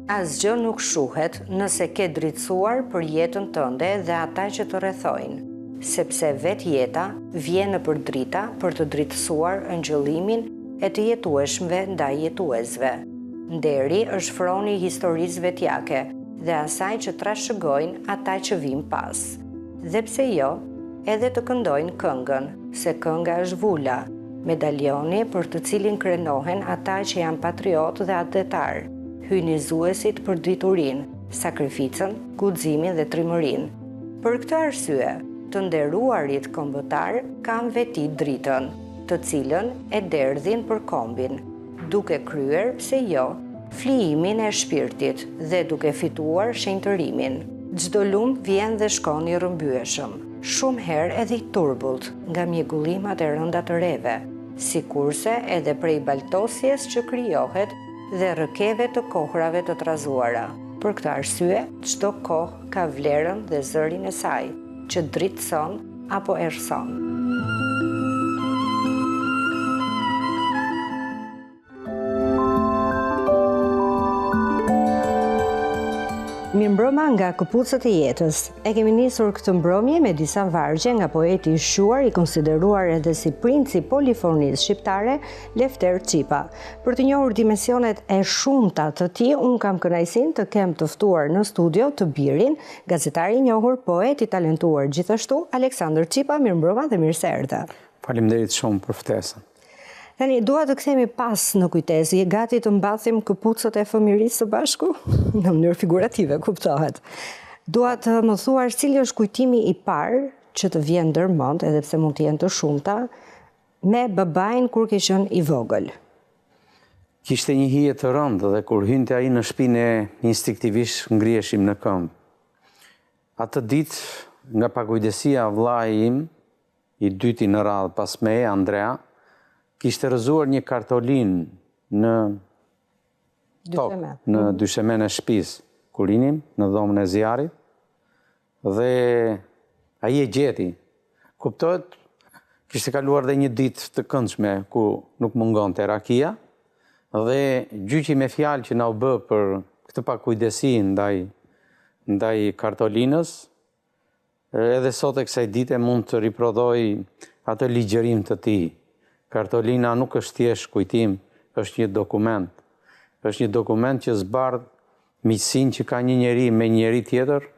Asgjë nuk shuhet nëse ke dritësuar për jetën tënde dhe ata që të rrethojnë, sepse vetë jeta vjen nëpër drita për të dritësuar ëngjëllimin e të jetueshmëve ndaj jetuesve. Nderi është froni i historisë vetjake dhe asaj që trashëgojnë ata që vijnë pas. Dhe pse jo, edhe të këndojnë këngën, se kënga është vula, medalioni për të cilin krenohen ata që janë patriot dhe adetar, hyjnizuesit për driturinë, sakrificën, guximin dhe trimërinë. Për këtë arsye, të nderuarit kombëtar kanë veti dritën, të cilën e derdhin për kombin, duke kryer, pse jo, flijimin e shpirtit dhe duke fituar shenjtërimin. Çdo lum vjen dhe shkon i rrëmbyeshëm, shumë herë edhe i turbullt nga mjegullimat e rënda të reve, sikurse edhe prej baltosjes që krijohet dhe rrëkeve të kohrave të trazuara. Për këtë arsye, çdo kohë ka vlerën dhe zërin e saj, që dritson apo errson. Mirëmbrëma nga këpucët e jetës. E kemi nisur këtë mbrëmje me disa vargje nga poeti i shquar, i konsideruar edhe si princi polifonisë shqiptare, Lefter Çipa. Për të njohur dimensionet e shumta të tij, unë kam kënaqësinë të kem të ftuar në studio të birin, gazetari i njohur, poet i talentuar gjithashtu, Aleksandër Çipa. Mirëmbrëma dhe mirë se erdha. Faleminderit shumë për ftesën. Tani, dua të kthehemi pas në kujtesë, je gati të mbathim këpucët e fëmirisë së bashku? Në mënyrë figurative, kuptohet. Dua të më thuash cili është kujtimi i parë që të vjen ndërmend, edhe pse mund të jenë të shumta, me babain kur ke qenë i vogël. Kishte një hije të rëndë dhe kur hynte ai në shtëpinë instinktivisht ngriheshim në këmbë. Atë ditë, nga pakujdesia vllai im, i dyti në radhë pas meje, Andrea, kishte rrëzuar një kartolinë në tokë, në dyshemen e shtëpisë kur inim, në dhomën e zjarrit, dhe ai e gjeti. Kuptohet, kishte kaluar dhe një ditë të këndshme ku nuk mungonte rakia, dhe gjyqi me fjalë që na u bë për këtë pakujdesi ndaj kartolinës, edhe sot e kësaj dite mund të riprodhoj atë ligjërim të tij. Kartolina nuk është thjesht kujtim, është një dokument. Është një dokument që zbardh miqësinë që ka një njeri me një njeri tjetër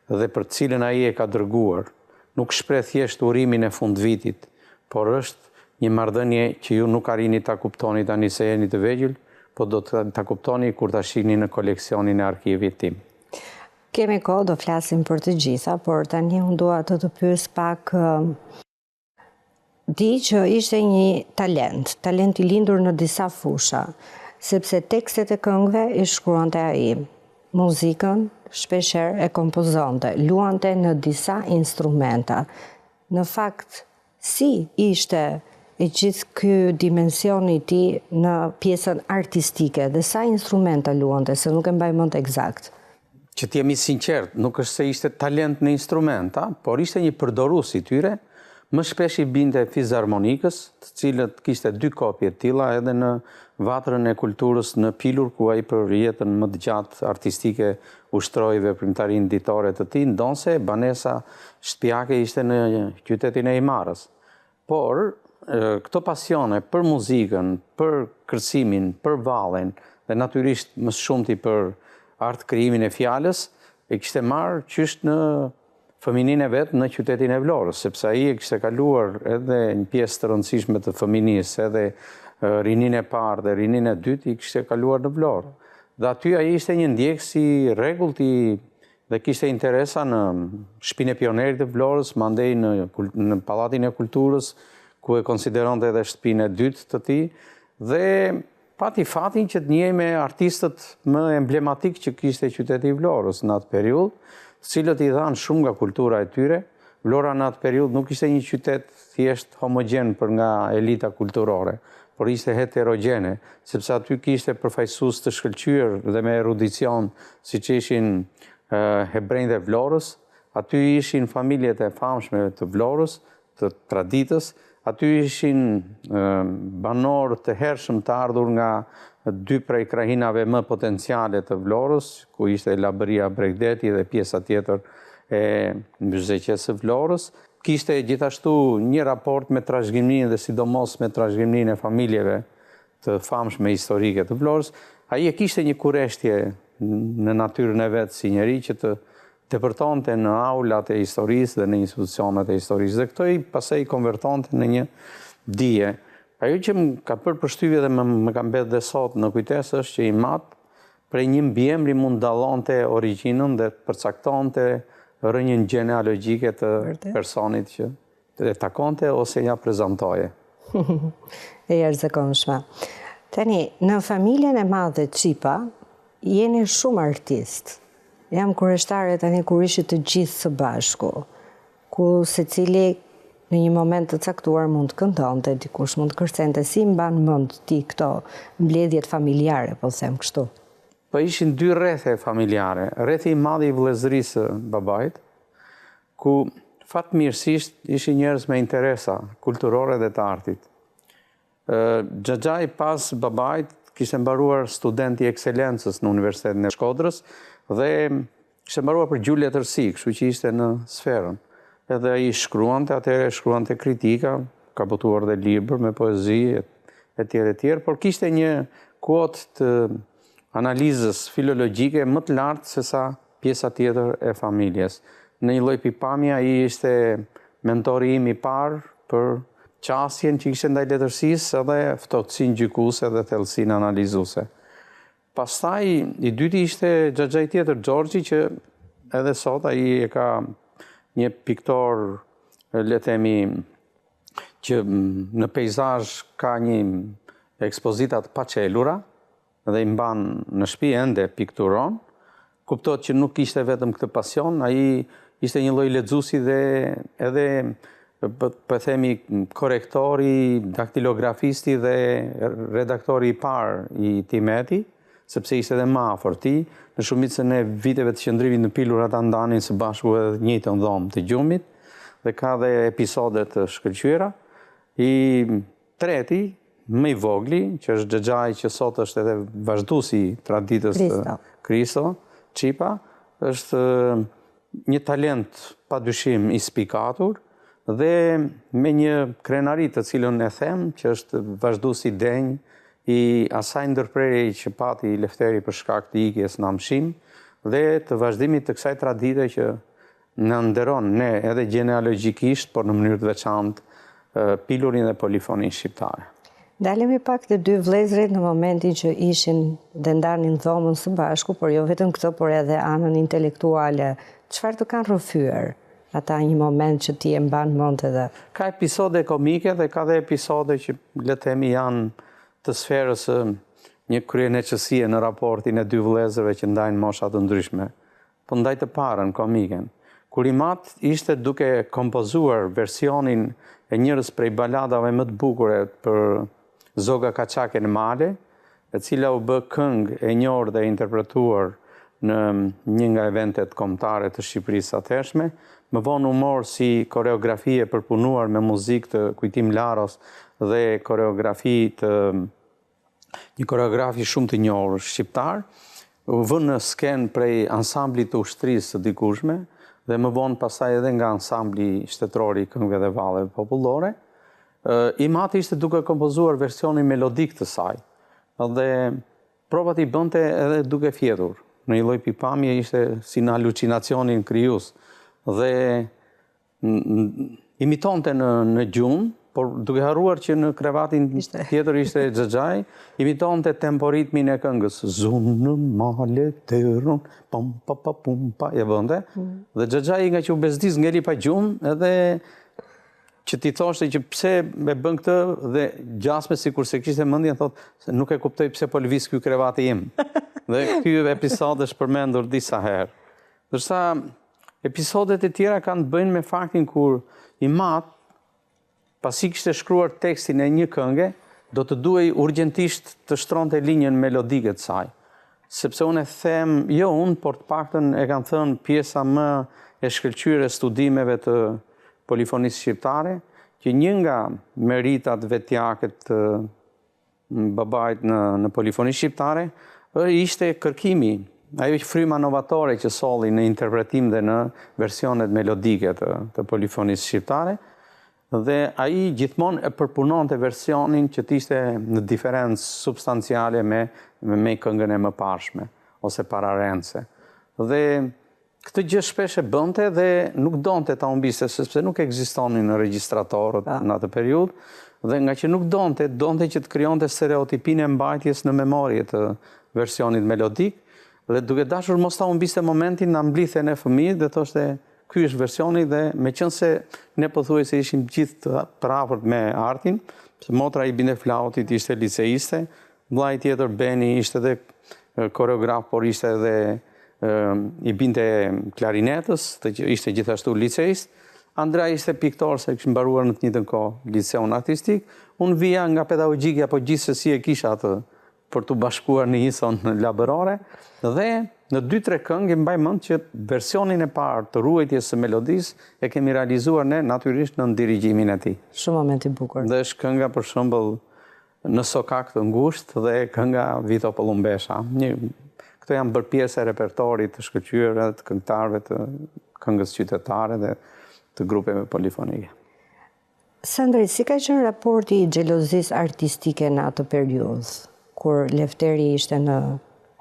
dhe për të cilën ai e ka dërguar. Nuk shpreh thjesht urimin e fundvitit, por është një marrëdhënie që ju nuk arrini ta kuptoni tani se jeni të vegjël, po do të ta kuptoni kur ta shihni në koleksionin e arkivit tim. Kemi kohë, do flasim për të gjitha, por tani unë dua të pyes pak. Di që ishte një talent i lindur në disa fusha, sepse tekstet e këngëve i shkruante ai, muzikën shpeshherë e kompozonte, luante në disa instrumenta. Në fakt, si ishte e gjithë ky dimension i tij në pjesën artistike dhe sa instrumenta luante, se nuk e mbaj mend eksakt. Që t'jemi sinqert, nuk është se ishte talent në instrumenta, por ishte një përdorues i tyre. Më shpesh i binte fizharmonikës, të cilët kishte 2 kopje të tilla edhe në Vatrën e Kulturës në Pilur, ku ai për jetën më të gjatë artistike ushtroi veprimtarinë ditore të tij, ndonse banesa shtëpiake ishte në qytetin e Imarës. Por këto pasione për muzikën, për kërcimin, për vallën dhe natyrisht më shumti për art krijimin e fjalës, e kishte marrë qysh në fëmininë e vetë në qytetin e Vlorës, sepse ai e kishte kaluar edhe një pjesë të rëndësishme të fëminisë, edhe rinin e parë dhe rinin e dytë i kishte kaluar në Vlorë. Dhe aty ai ishte një ndjekës i rregullt dhe kishte interesa në Shtëpinë e Pionerit të Vlorës, mandej në Pallatin e Kulturës, ku e konsideronte edhe shtëpinë e dytë të tij, dhe pati fatin që të njihej me artistët më emblematik që kishte qyteti i Vlorës në atë periudhë, cilët i dhanë shumë nga kultura e tyre. Vlora në atë periudhë nuk ishte një qytet thjesht homogjen për nga elita kulturore, por ishte heterogjene, sepse aty kishte përfaqësues të shkëlqyer dhe me erudicion, siç ishin hebrejtë e Vlorës, aty ishin familjet e famshme të Vlorës, të traditës, Aty ishin banor të hershëm të ardhur nga 2 prej krahinave më potenciale të Vlorës, ku ishte Labëria Bregdeti dhe pjesa tjetër e Mbysheqes së Vlorës. Kishte gjithashtu një raport me trashëgiminë dhe sidomos me trashëgiminë e familjeve të famshme historike të Vlorës. Ai e kishte një kurreshtje në natyrën e vet si njeri që të depërtonte në aulat e historisë dhe në institucionet e historisë. Dhe këto i pastaj konvertonte në një dije. Ajo që më ka bërë përshtypje dhe më ka mbetë dhe sot në kujtesë është që i mat prej një mbiemri mund dallonte origjinën dhe përcaktonte rrënjën genealogjike të personit që e takonte ose ja prezantoje. E jashtëzakonshme. Tani, në familjen e madhe Qipa, jeni shumë artist. Jam kurioztare tani kur ishit të gjithë së bashku, ku secili në një moment të caktuar mund të këndonte, dikush mund të kërcente. Si mban mend ti këto mbledhjet familjare, po them kështu? Po ishin 2 rrethe familjare. Rrethi i madh i vëllezërisë së babait, ku fatmirësisht ishin njerëz me interesa kulturore dhe të artit. Xhaxhai pas babait kishte mbaruar student i ekselencës në Universitetin e Shkodrës dhe kishte mbaruar për gjuhë letërsi, kështu që ishte në sferën. Edhe ai shkruante kritika, ka botuar dhe libër me poezi etj, por kishte një kuotë të analizës filologjike më të lartë se sa pjesa tjetër e familjes. Në një lloj pikpamje ai ishte mentori im i parë për qasjen që ishte ndaj letërsisë edhe ftohtësinë gjykuese dhe thellësinë analizuese. Pastaj i dyti ishte xhaxhai tjetër, Xhorgji, që edhe sot ai e ka një piktor, le të themi, që në peizazh ka një ekspozita të paqelura dhe i mban në shtëpi ende pikturon. Kuptohet që nuk kishte vetëm këtë pasion, ai ishte një lloj lexuesi dhe edhe po themi korrektori, daktilografisti dhe redaktori i parë i Timeti, sepse ishte edhe më afër tij. Në shumicën e viteve të qëndrimit në Pilur ata ndanin së bashku edhe në njëjtën dhomë të gjumit dhe ka dhe episode të shkëlqyera. I treti, më i vogli, që është Xhaxhai, që sot është edhe vazhduesi i traditës të Kristo Qipa, është një talent padyshim i spikatur dhe me një krenari të cilën e them, që është vazhduesi i denj i asaj ndërprerje që pati Lefteri për shkak të ikjes në Amshim dhe të vazhdimit të kësaj tradite që në nderon ne edhe genealogjikisht, por në mënyrë të veçantë Pilurin dhe polifonin shqiptare. Dalemi pak të 2 vëllezërit në momentin që ishin dhe ndanin dhomën së bashku, por jo vetëm këtë, por edhe anën intelektuale. Çfarë të kanë rrëfyer ata një moment që ti e mban mend edhe? Ka episode komike dhe ka dhe episode që le të themi janë të sferës një kryeneqësie në raportin e 2 vëllezërve që ndajnë mosha të ndryshme. Po ndaj të parën komiken. Kur i mat ishte duke kompozuar versionin e njërës prej baladave më të bukure për Zoga Kaçake në Male, e cila u bë këngë e njohur dhe interpretuar në një nga eventet kombëtare të Shqipërisë atëhershme, më vonë u mor si koreografi e përpunuar me muzikë të Kujtim Laros dhe një koreografi shumë të njohur shqiptar, u vënë në skenë prej ansamblit të ushtrisë së dikushme dhe më vonë pastaj edhe nga ansambli shtetëror i këngëve dhe valleve popullore. I mati ishte duke kompozuar versionin melodik të saj dhe provat i bënte edhe duke fjetur. Në një lloj pikpamje ishte si në halucinacionin krijues dhe imitonte në gjumë, por duke harruar që në krevatin tjetër ishte Xhaxhai, imitonte temporitmin e këngës. Zunë në male tërën, pam pa pa pum pa, e bënte. Dhe Xhaxhai nga që u bezdis ngeli pa gjumë, edhe që ti thoshte që pse me bën këtë dhe gjasme sikur se kishte mendjen, thotë nuk e kuptoj pse po lëviz ky krevati im. Dhe ky episod është përmendur disa herë. Ndërsa episodet e tjera kanë të bëjnë me faktin kur i mat, pasi kishte shkruar tekstin e një kënge, do të duhej urgjentisht të shtronte linjën melodike të saj. Sepse unë e them, jo unë, por të paktën e kanë thënë pjesa më e shkëlqyer e studimeve të polifonisë shqiptare, që një nga meritat vetjake të babait në polifoni shqiptare ishte kërkimi, ajo fryma novatore që solli në interpretim dhe në versionet melodike të polifonisë shqiptare, dhe ai gjithmonë e përpunonte versionin që të ishte në diferencë substanciale me këngën e mëparshme ose pararendse. Dhe këtë gjë shpesh e bënte dhe nuk donte ta humbiste, sepse nuk ekzistonin regjistratorët në atë periudhë, dhe nga që nuk donte që të krijonte stereotipin e mbajtjes në memorie të versionit melodik, dhe duke dashur mos ta humbiste momentin, na mblidhen e fëmijët dhe thoshte ky është versioni, dhe meqense ne pothuajse ishim gjithë të prafërt me artin, se motra i binte flautit, ishte liceiste, vllai tjetër Beni ishte dhe koreograf, por ishte edhe i binte klarinetës, ishte gjithashtu liceist. Andrea ishte piktor, se kishte mbaruar në të njëjtën kohë liceun artistik. Unë vija nga pedagogjika, po gjithsesi e kisha atë për të bashkuar në njëson labërore, dhe në 2-3 këngë mbaj mend që versionin e parë të ruajtjes së melodisë e kemi realizuar ne natyrisht në dirigjimin e tij. Shumë moment i bukur. Dhe është kënga për shembull Në sokak të ngushtë dhe kënga Vito Pollumbesha. Këto janë bërë pjesë e repertorit të shkëlqyer të këngëtarëve të këngës qytetare dhe të grupeve polifonike. Sandri, si ka qenë raporti i xhelozisë artistike në atë periudhë, kur Lefteri ishte në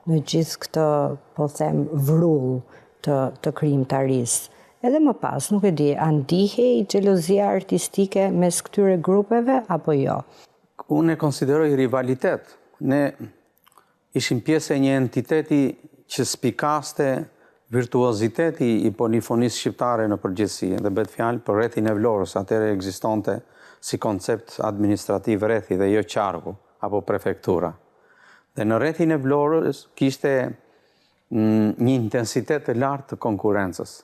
gjithë këtë, po them, vrull të krijimtarisë? Edhe më pas, nuk e di, a ndihej xhelozia artistike mes këtyre grupeve apo jo? Unë e konsideroj rivalitet. Ne ishim pjesë e një entiteti që spikaste virtuoziteti i polifonisë shqiptare në përgjithësi, dhe bëhet fjalë për rrethin e Vlorës, atëherë ekzistonte si koncept administrativ rrethi dhe jo qarku apo prefektura. Dhe në rrethin e Vlorës kishte një intensitet të lartë të konkurrencës.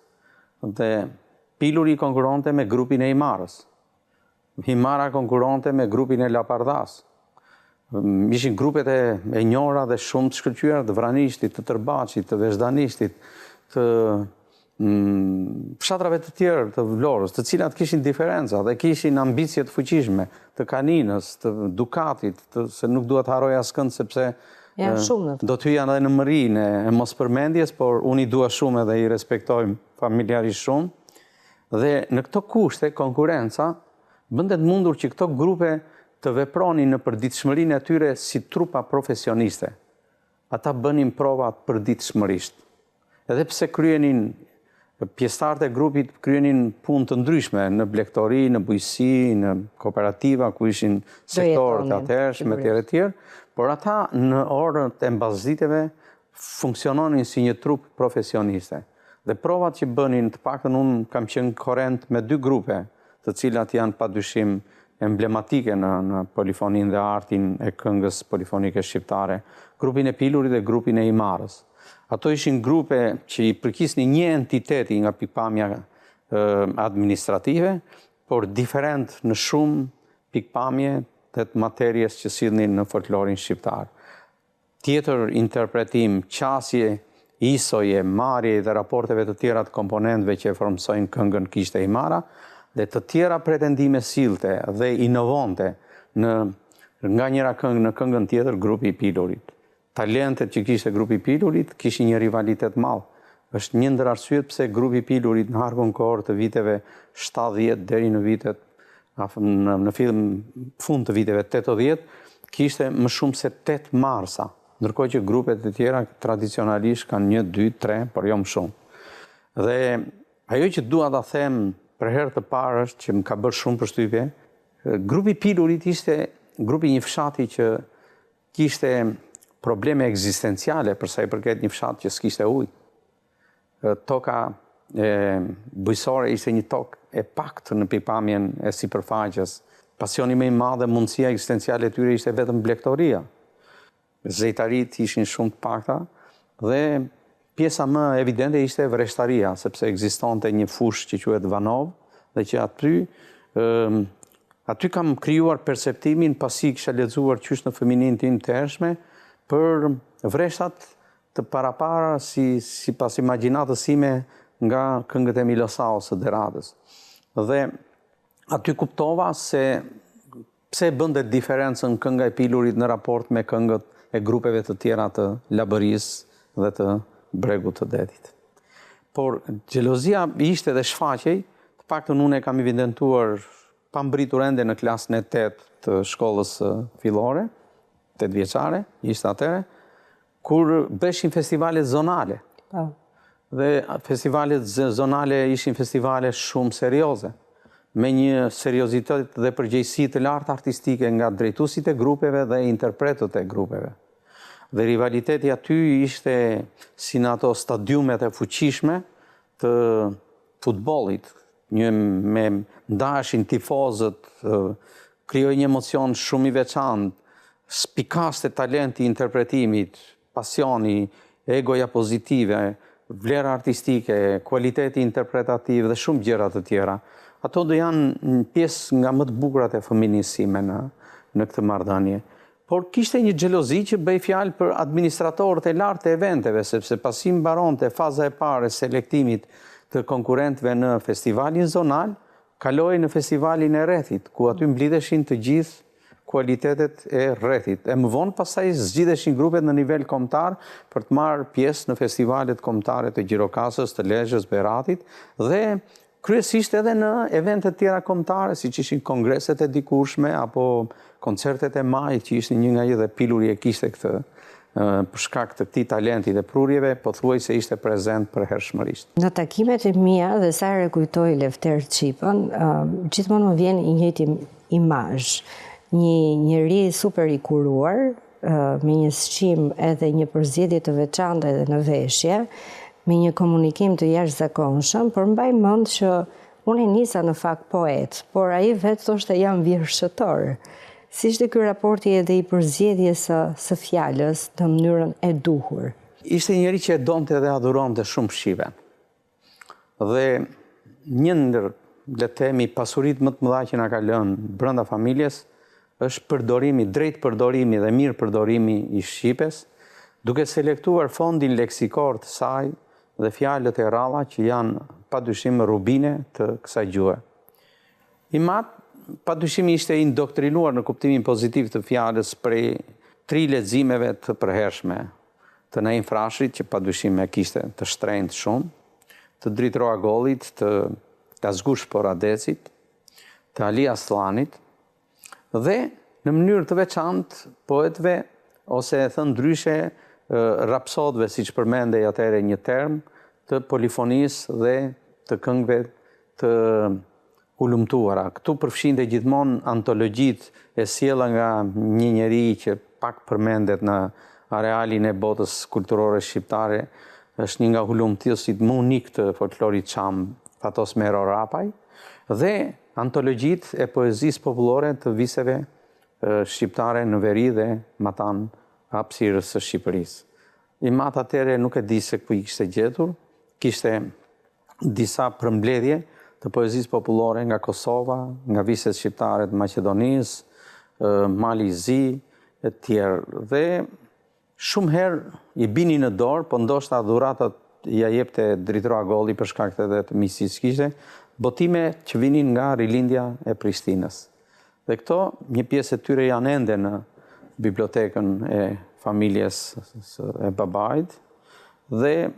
Dhe Piluri konkuronte me grupin e Himarës. Himara konkuronte me grupin e Lapardas. Ishin grupet e njohura dhe shumë të shkëlqyera të Vranishtit, të Tërbaçit, të Vezhdanishtit, të fshatrave të tjerë të Vlorës, të cilat kishin diferenca dhe kishin ambicie të fuqishme, të Kaninës, të Dukatit, se nuk dua të harroj askënd sepse do të hyja edhe në mërinë e mospërmendjes, por unë i dua shumë edhe i respektoj familjarisht shumë. Dhe në këto kushte konkurenca bëndet mundur që këto grupe të vepronin në përditshmërinë e tyre si trupa profesioniste. Ata bënin provat përditshmërisht. Edhe pse kryenin, pjesëtarët e grupit kryenin punë të ndryshme në blegtori, në bujqësi, në kooperativa, ku ishin sektorët atëhershëm e tjerë, por ata në orët e mbasditeve funksiononin si një trup profesioniste. Dhe provat që bënin, të paktën unë kam qenë korrent me 2 grupe, të cilat janë padyshim emblematike në polifoninë dhe artin e këngës polifonike shqiptare, grupin e Pilurit dhe grupin e Himarës. Ato ishin grupe që i përkisnin një entiteti nga pikpamja administrative, por diferent në shumë pikpamje të materjes që sillnin në folklorin shqiptar. Tjetër interpretim, qasje, isoje, marje dhe raporteve të tjera të komponentëve që e formsojnë këngën kishte Himara, dhe të tjera pretendime sillte dhe inovonte nga njëra këngë në këngën tjetër grupi i Pilurit. Talentet që kishte grupi i Pilurit kishin një rivalitet madh. Është një ndër arsyet pse grupi i Pilurit në harkun kohor të viteve 70 deri në vitet në fund të viteve 80 kishte më shumë se 8 marsa, ndërkohë që grupet e tjera tradicionalisht kanë 1, 2, 3, por jo më shumë. Dhe ajo që dua ta them për herë të parë është që më ka bërë shumë përshtypje, grupi i Pilurit ishte grupi një fshati që kishte probleme ekzistenciale për sa i përket një fshat që s'kishte ujë. Toka bujësore ishte një tokë e paktë në pikpamjen e sipërfaqes. Pasioni më i madh dhe mundësia ekzistenciale e tyre ishte vetëm blegtoria. Zejtarit ishin shumë të pakta dhe pjesa më evidente ishte vreshtaria, sepse ekzistonte një fushë që quhet Vanov dhe që aty kam krijuar perceptimin pasi kisha lexuar qysh në fëmininë tim të hershme për vreshtat të parapara sipas imagjinatës sime nga këngët e Milosaos së Deradës. Dhe aty kuptova se pse bënte diferencën kënga e Pilurit në raport me këngët e grupeve të tjera të Labërisë dhe të Bregut të Detit. Por xhelozia ishte dhe shfaqej, të paktën unë e kam evidentuar pa mbritur ende në klasën e 8 të shkollës fillore, 8 vjeçare, ishte atëre, kur beshin festivalet zonale. Dhe festivalet zonale ishin festivale shumë serioze, me një seriozitet dhe përgjegjësi të lartë artistike nga drejtuesit e grupeve dhe interpretët e grupeve. Dhe rivaliteti aty ishte si në ato stadiumet e fuqishme të futbollit, një me ndashin tifozët, krijoi një emocion shumë i veçantë, spikaste talenti i interpretimit, pasioni, egoja pozitive, vlera artistike, kualiteti interpretativ dhe shumë gjëra të tjera. Ato do janë një pjesë nga më të bukurat e fëmijës sime në këtë marrëdhënie. Por kishte një xhelozi që bëj fjalë për administratorët e lartë të eventeve, sepse pasi mbaronte faza e parë e selektimit të konkurrentëve në festivalin zonal, kaloi në festivalin e rrethit, ku aty mblidheshin të gjithë kualitetet e rrethit. E më vonë pastaj zgjidheshin grupet në nivel kombëtar për të marrë pjesë në festivalet kombëtare të Gjirokastës, të Lezhës, Beratit dhe kryesisht edhe në eventet tjera kombëtare, siç ishin kongreset e dikurshme apo koncertet e majit, që ishin një nga i dhe Piluri e kishte këtë për shkak të këtij talenti dhe prurjeve, pothuajse ishte prezent përhershmërisht. Në takimet e mia dhe sa herë kujtoj Lefter Çipën, gjithmonë më vjen i njëjti imazh. Një njeri super i kuruar, me një shqim edhe një përzgjedhje të veçantë edhe në veshje, me një komunikim të jashtëzakonshëm, por mbaj mend që unë nisa në fakt poet, por ai vetë thoshte jam vjershëtor. Si ishte ky raporti edhe i përzgjedhjes së fjalës në mënyrën e duhur? Ishte një njeri që e donte dhe adhuronte shumë shive. Dhe një ndër, le të themi, pasuritë më të mëdha që na ka lënë brenda familjes është përdorimi, drejt përdorimi dhe mirë përdorimi i shqipes, duke selektuar fondin leksikor të saj dhe fjalët e rralla që janë padyshim rubine të kësaj gjuhe. Imat padyshim ishte indoktrinuar në kuptimin pozitiv të fjalës prej 3 leximeve të përhershme, të Naim Frashërit, që padyshim e kishte të shtrenjtë shumë, të Drit Roagollit, të Azgush Poradecit, të Ali Aslanit, dhe në mënyrë të veçantë poetëve, ose e thënë ndryshe rapsodëve, siç përmendej atëherë një term, të polifonisë dhe të këngëve të ulumtuara. Këtu përfshinte gjithmonë antologjitë e sjella nga një njeri që pak përmendet në arealin e botës kulturore shqiptare, është një nga ulumtuesit më unik të folklorit çam, Fatos Mero Rapaj, dhe antologjitë e poezisë popullore të viseve shqiptare në veri dhe matan hapësirës së Shqipërisë. Imat atëherë nuk e di se ku i kishte gjetur, kishte disa përmbledhje të poezisë popullore nga Kosova, nga viset shqiptare të Maqedonisë, Mali i Zi e tjerë. Dhe shumë herë i bini në dorë, po ndoshta dhuratat ja jepte Drit Roagolli për shkak të miqësisë që kishte, botime që vinin nga rilindja e Prishtinës. Dhe këto, një pjesë e tyre janë ende në bibliotekën e familjes e babait, dhe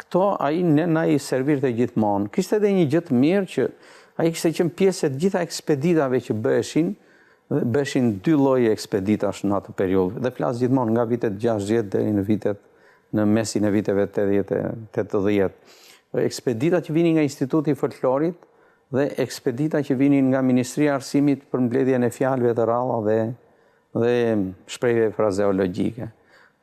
këto ai na i servirte gjithmonë. Kishte edhe një gjë të mirë që ai kishte qenë pjesë e të gjitha ekspeditave që bëheshin 2 lloje ekspeditash në atë periudhë. Dhe flas gjithmonë nga vitet 60 deri në mesin e viteve 80. Ekspedita që vinin nga Instituti i Folklorit dhe ekspedita që vinin nga Ministria e Arsimit për mbledhjen e fjalëve të rralla dhe shprehjeve frazeologjike.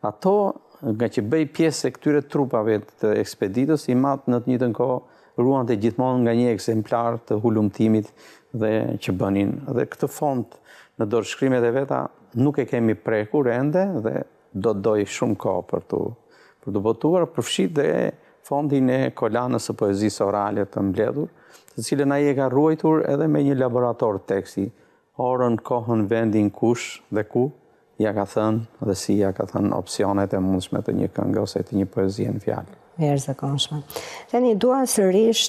Ato, nga që bëj pjesë e këtyre trupave të ekspeditës, Imat në të njëjtën kohë ruante gjithmonë nga një ekzemplar të hulumtimit dhe që bënin. Dhe këtë fond në dorëshkrimet e veta nuk e kemi prekur ende dhe do të doj shumë kohë për të botuar, përfshit dhe fondin e kolanës së poezisë orale të mbledhur, të cilën ai e ka ruajtur edhe me një laborator teksti, orën, kohën, vendin, kush dhe ku, ja ka thënë dhe si ja ka thënë opsionet e mundshme të një këngë ose të një poezie në fjalë. Jashtëzakonshme. Tani dua sërish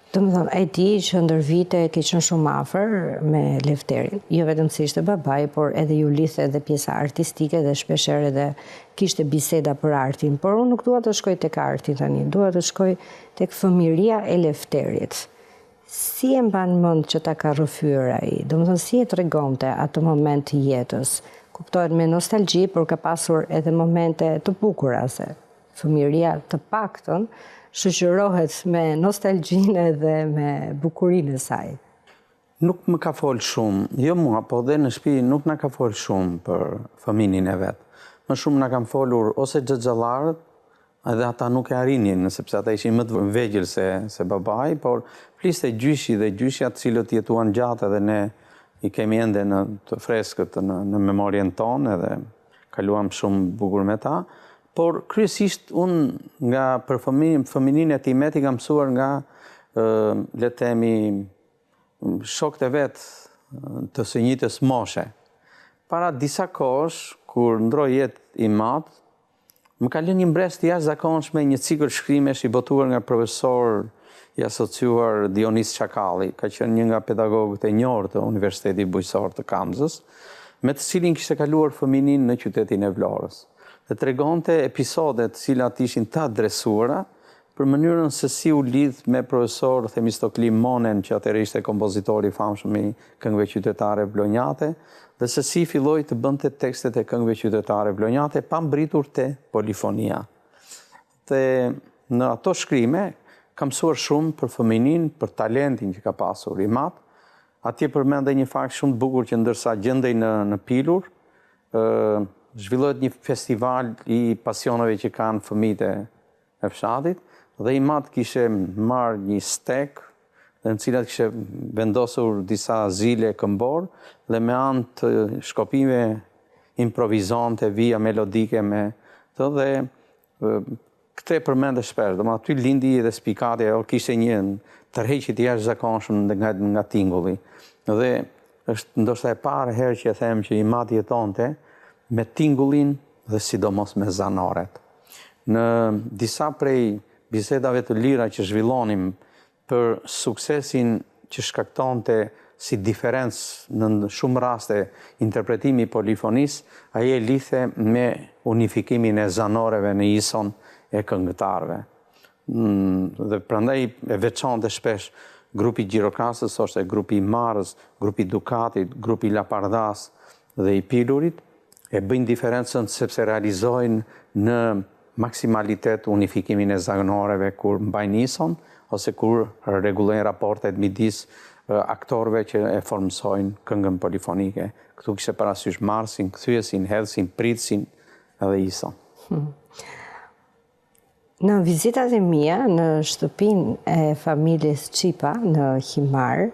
Do më thonë, e di që ndër vite ke qenë shumë afër me Lefterin. Jo vetëm si ishte babai, por edhe ju lidhte edhe pjesa artistike dhe shpeshherë edhe kishte biseda për artin. Por unë nuk dua të shkoj tek arti tani, dua të shkoj tek fëmijëria e Lefterit. Si e mban mend që ta ka rrëfyer ai? Do më thonë, si e tregonte atë moment të jetës? Kuptohet me nostalgji, por ka pasur edhe momente të bukura se fëmijëria të paktën shoqërohet me nostalgjinë dhe me bukurinë e saj. Nuk më ka folë shumë, jo mua, po dhe në shtëpi nuk na ka folë shumë për fëminin e vetë. Më shumë na kanë folur ose xhaxhallarët, edhe ata nuk e arrinin, sepse ata ishin më të vegjël se babai, por fliste gjyshi dhe gjyshja të cilët jetuan gjatë edhe ne i kemi ende në të freskët në memorien tonë edhe kaluam shumë bukur me ta. Por kryesisht unë nga për fëminin e timet i kam mësuar nga le të themi shokët e vet të së njëjtës moshe. Para disa kohësh kur ndroi jetë i madh, më ka lënë një mbresë të jashtëzakonshme një cikël shkrimesh i botuar nga profesor i asociuar Dionis Çakalli, ka qenë një nga pedagogët e njohur të Universitetit Bujqësor të Kamzës, me të cilin kishte kaluar fëminin në qytetin e Vlorës. Dhe tregonte episodet cilat ishin të adresuara për mënyrën se si u lidh me profesor Themistokli Monen, që atëherë ishte kompozitori i famshëm i këngëve qytetare vlonjate, dhe se si filloi të bënte tekstet e këngëve qytetare vlonjate pa mbritur te polifonia. Dhe në ato shkrime kam mësuar shumë për fëminin, për talentin që ka pasur i madh. Atje përmendej një fakt shumë të bukur që ndërsa gjendej në Pilur, zhvillohet një festival i pasioneve që kanë fëmijët e fshatit dhe i madh kishe marrë një stek dhe në cilat kishe vendosur disa zile këmbor dhe me anë të shkopime improvizante, via melodike me të dhe këtë përmende shpesh, do aty lindi dhe spikati, kishte një tërheqje të jashtëzakonshëm nga tingulli. Dhe është ndoshta e parë herë që e them që i madh jetonte me tingullin dhe sidomos me zanoret. Në disa prej bisedave të lira që zhvillonim për suksesin që shkaktonte si diferencë në shumë raste interpretimi i polifonisë, ai e lidhte me unifikimin e zanoreve në ison e këngëtarëve. Dhe prandaj e veçante shpesh grupi Gjirokastës, ose grupi Marës, grupi Dukatit, grupi Lapardas dhe i Pilurit, e bëjnë diferencën sepse realizojnë në maksimalitet unifikimin e zanoreve kur mbajnë ison, ose kur rregullojnë raportet midis aktorëve që e formsojnë këngën polifonike. Këtu kishte parasysh marsin, kthyesin, hedhsin, pritsin edhe ison. Në vizitat e mia në shtëpinë e familjes Qipa në Himar,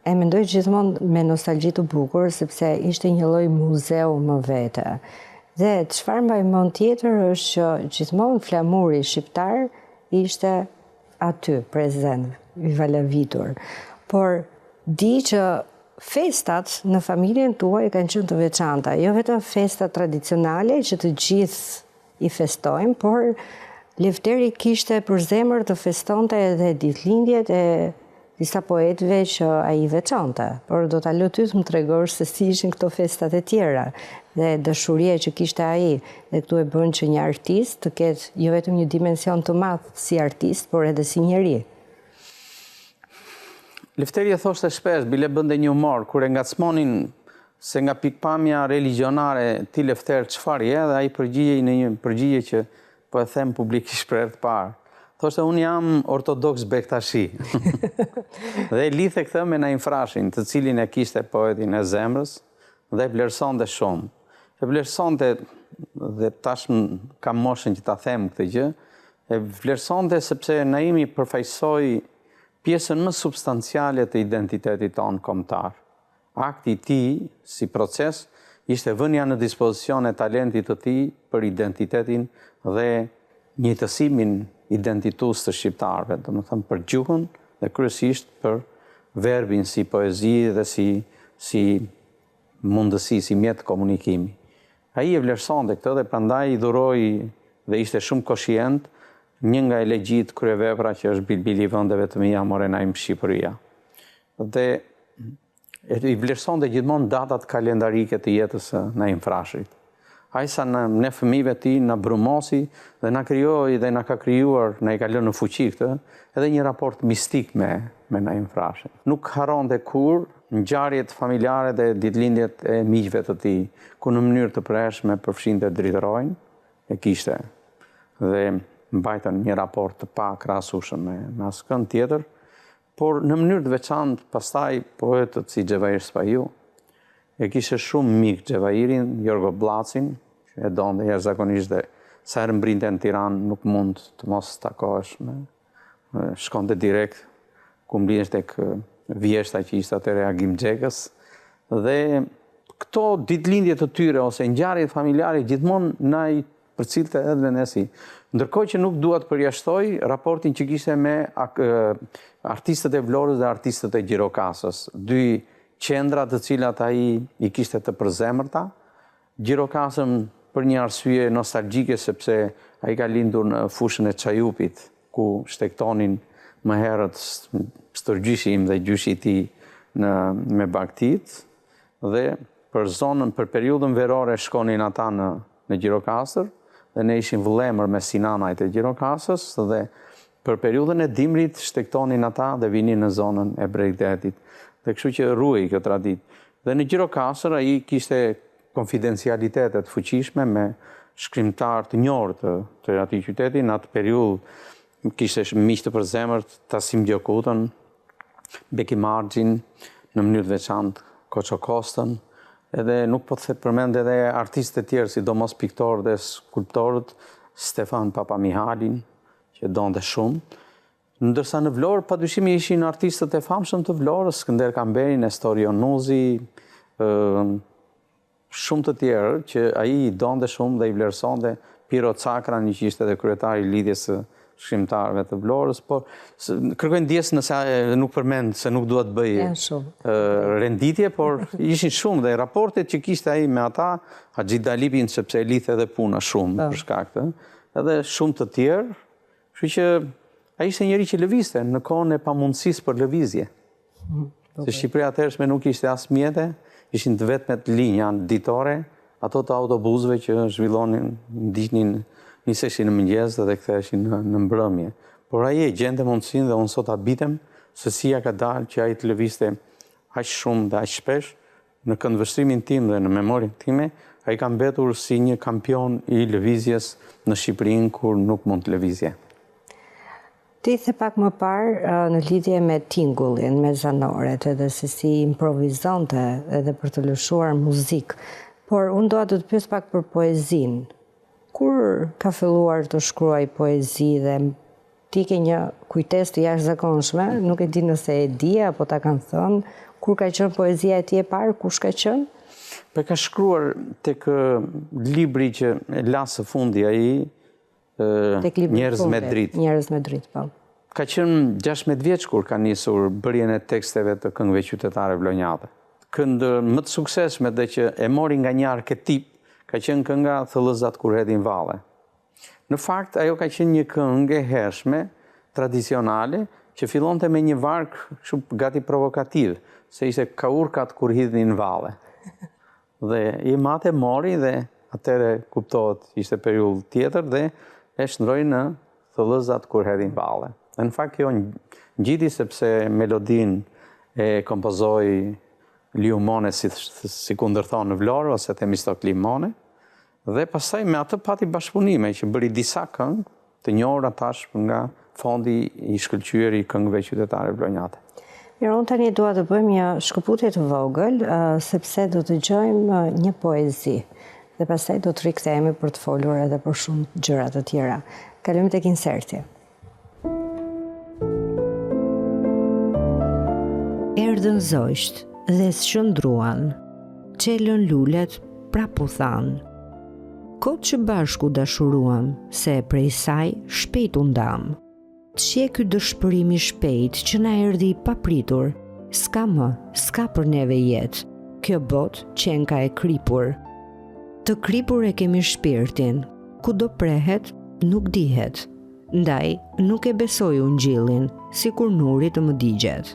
e mendoj gjithmonë me nostalgji të bukur, sepse ishte një lloj muzeu më vete. Dhe çfarë mbaj mend tjetër është që gjithmonë flamuri shqiptar ishte aty, prezent, i valavitur. Por di që festat në familjen tuaj kanë qenë të veçanta, jo vetëm festa tradicionale që të gjithë i festojmë, por Lefteri kishte për zemër të festonte edhe ditëlindjet e disa poetëve që ai veçante, por do ta lë ty të më tregosh se si ishin këto festat e tjera dhe dashuria që kishte ai, dhe këtu e bën që një artist të ketë jo vetëm një dimension të madh si artist, por edhe si njeri. Lefteri e thoshte shpesh, bile bënte një humor, kur e ngacmonin se nga pikpamja religionare ti Lefter çfarë je, dhe ai përgjigjej në një përgjigje që po e them publikisht për herë të parë. Thoshte, unë jam ortodoks Bektashi. Dhe e lidhte këtë me Naim Frashin, të cilin e kishte poetin e zemrës dhe e vlerësonte shumë. E vlerësonte, dhe tash kam moshën që ta them këtë gjë, e vlerësonte sepse Naimi përfaqësoi pjesën më substanciale të identitetit tonë kombëtar. Akti i tij si proces ishte vënia në dispozicion e talentit të tij për identitetin dhe njëjtësimin identitus të shqiptarëve, domethënë për gjuhën dhe kryesisht për verbin si poezi dhe si mundësi, si mjet komunikimi. Ai e vlerësonte këtë dhe prandaj i dhuroi dhe ishte shumë koshient një nga elegjit kryevepra që është bilbili vëndeve të mija more na im Shqipëria. Dhe i vlerëson dhe gjithmonë datat kalendarike të jetës na im Frashërit. Ai sa ne fëmijëve ti na brumosi dhe na krijoi dhe na ka krijuar, na i ka lënë në fuqi këtë, edhe një raport mistik me Naim Frashën. Nuk harronte kur ngjarjet familjare dhe ditëlindjet e miqve të tij, ku në mënyrë të prershme përfshinte dritërojnë, e kishte dhe mbajtën një raport të pakrahasueshëm me askën tjetër, por në mënyrë të veçantë pastaj poetët si Xhevair Spaju e kishte shumë mik Xhevairin, Jorgo Bllacin, që e donte jashtëzakonisht dhe sa herë mbrinte në Tiranë nuk mund të mos takohesh me, shkonte direkt ku mblihesh tek vjeshta që ishte atëherë Agim Xhekës, dhe këto ditëlindje të tyre ose ngjarjet familjare gjithmonë na i përcillte edhe ne si. Ndërkohë që nuk dua të përjashtoj raportin që kishte me artistët e Vlorës dhe artistët e Gjirokastës, dy qendra të cilat ai i kishte të përzemërta. Gjirokastën për një arsye nostalgjike sepse ai ka lindur në fushën e Çajupit, ku shtektonin më herët stërgjyshi im dhe gjyshi i tij me bagtit, dhe për periudhën verore shkonin ata në Gjirokastër dhe ne ishim vëllemër me sinanajt e Gjirokastës, dhe për periudhën e dimrit shtektonin ata dhe vinin në zonën e Bregdetit. Dhe kështu që ruhej kjo traditë. Dhe në Gjirokastër ai kishte konfidencialitete të fuqishme me shkrimtar të njohur të atij qyteti. Në atë periudhë kishte miq të përzemërt, Tasim Gjokutën, Beki Marxhin, në mënyrë të veçantë Koço Kostën, edhe nuk po të përmend edhe artistë të tjerë, sidomos piktorë dhe skulptorët, Stefan Papamihalin, që donte shumë. Ndërsa në Vlorë padyshim ishin artistët e famshëm të Vlorës, Skënder Kamberi, Nestor Jonuzi, shumë të tjerë që ai i donte shumë dhe i vlerësonte, Piro Cakrani që ishte edhe kryetari i lidhjes së shkrimtarëve të Vlorës, por kërkoj ndjes nëse nuk përmend se nuk dua të bëj renditje, por ishin shumë dhe raportet që kishte ai me ata, Haxhi Dalipin sepse e lidhte edhe puna shumë për shkak të, edhe shumë të tjerë, kështu që ai ishte njëri që lëvizte në kohën e pamundësisë për lëvizje. Se Shqipëria atëhershme nuk ishte as mjete, ishin të vetmet linja ditore, ato të autobusëve që zhvillonin, ndiqnin, niseshin në mëngjes dhe ktheheshin në mbrëmje. Por ai e gjente mundësinë dhe unë sot habitem se si ja ka dalë që ai të lëvizte aq shumë dhe aq shpesh. Në këndvështrimin tim dhe në memorien time, ai ka mbetur si një kampion i lëvizjes në Shqipërinë kur nuk mund të lëvizje. Ti the pak më parë në lidhje me tingullin, me zanoret, edhe se si improvizonte edhe për të lëshuar muzikë, por unë doa të pyes pak për poezinë. Kur ka filluar të shkruaj poezi dhe ti ke një kujtesë të jashtëzakonshme, nuk e di nëse e di apo ta kanë thënë, kur ka qenë poezia e tij e parë, kush ka qenë? Ka shkruar tek libri që e la së fundi ai, Njerëz me dritë. Njerëz me dritë, po. Ka qenë 16 vjeç kur ka nisur bërjen e teksteve të këngëve qytetare vlonjate. Këngë më të suksesshme dhe që e mori nga një arketip ka qenë kënga Thëllëzat kur hedhin valle. Në fakt, ajo ka qenë një këngë e hershme, tradicionale, që fillonte me një varg shumë gati provokativ, se ishte kaurkat kur hidhin valle. Dhe i mate mori dhe atëre kuptohet ishte periudhë tjetër dhe e shndroi në Thëllëzat kur hedhin valle. Në fakt kjo ngjiti sepse melodin e kompozoi Liu Mone si kundërthon në Vlorë ose Themistok Limone, dhe pastaj me atë pati bashkëpunime që bëri disa këngë të njohura tash nga fondi i shkëlqyer i këngëve qytetare vlonjate. Mirë, unë tani dua të bëjmë një shkëputje të vogël, sepse do të dëgjojmë një poezi dhe pastaj do të rikthehemi për të folur edhe për shumë gjëra të tjera. Kalojmë tek inserti. Erdhën zogj dhe shndruan, çelën lulet prap u than. Kot që bashku dashuruam, se prej saj shpejt u ndam. Çje ky dëshpërim i shpejt që na erdhi papritur, s'ka më, s'ka për neve jetë, kjo botë qenka e kripur. Të kripur e kemi shpirtin, ku do prehet nuk dihet, Ndaj, nuk e besoi ungjillin, sikur nuri të më digjet.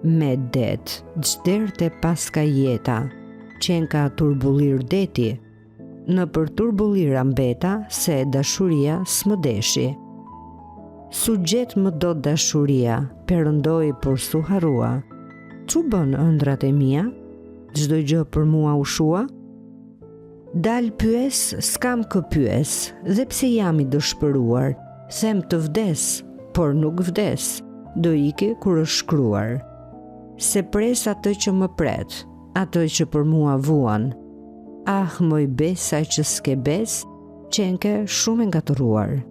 Me det, çderte paska jeta, qenë ka turbullir deti, në për turbullira mbeta se dashuria s'më deshi. Su gjet më do dashuria, perëndoi por su harrua. Çu bën ëndrat e mia? Çdo gjë për mua u shua? Dal pyes, s'kam kë pyes, dhe pse jam i dëshpëruar, them të vdes, por nuk vdes, do iki kur është shkruar. Se pres atë që më pret, atë që për mua vuan. Ah, moj besa që s'ke bes, qenke shumë ngatëruar.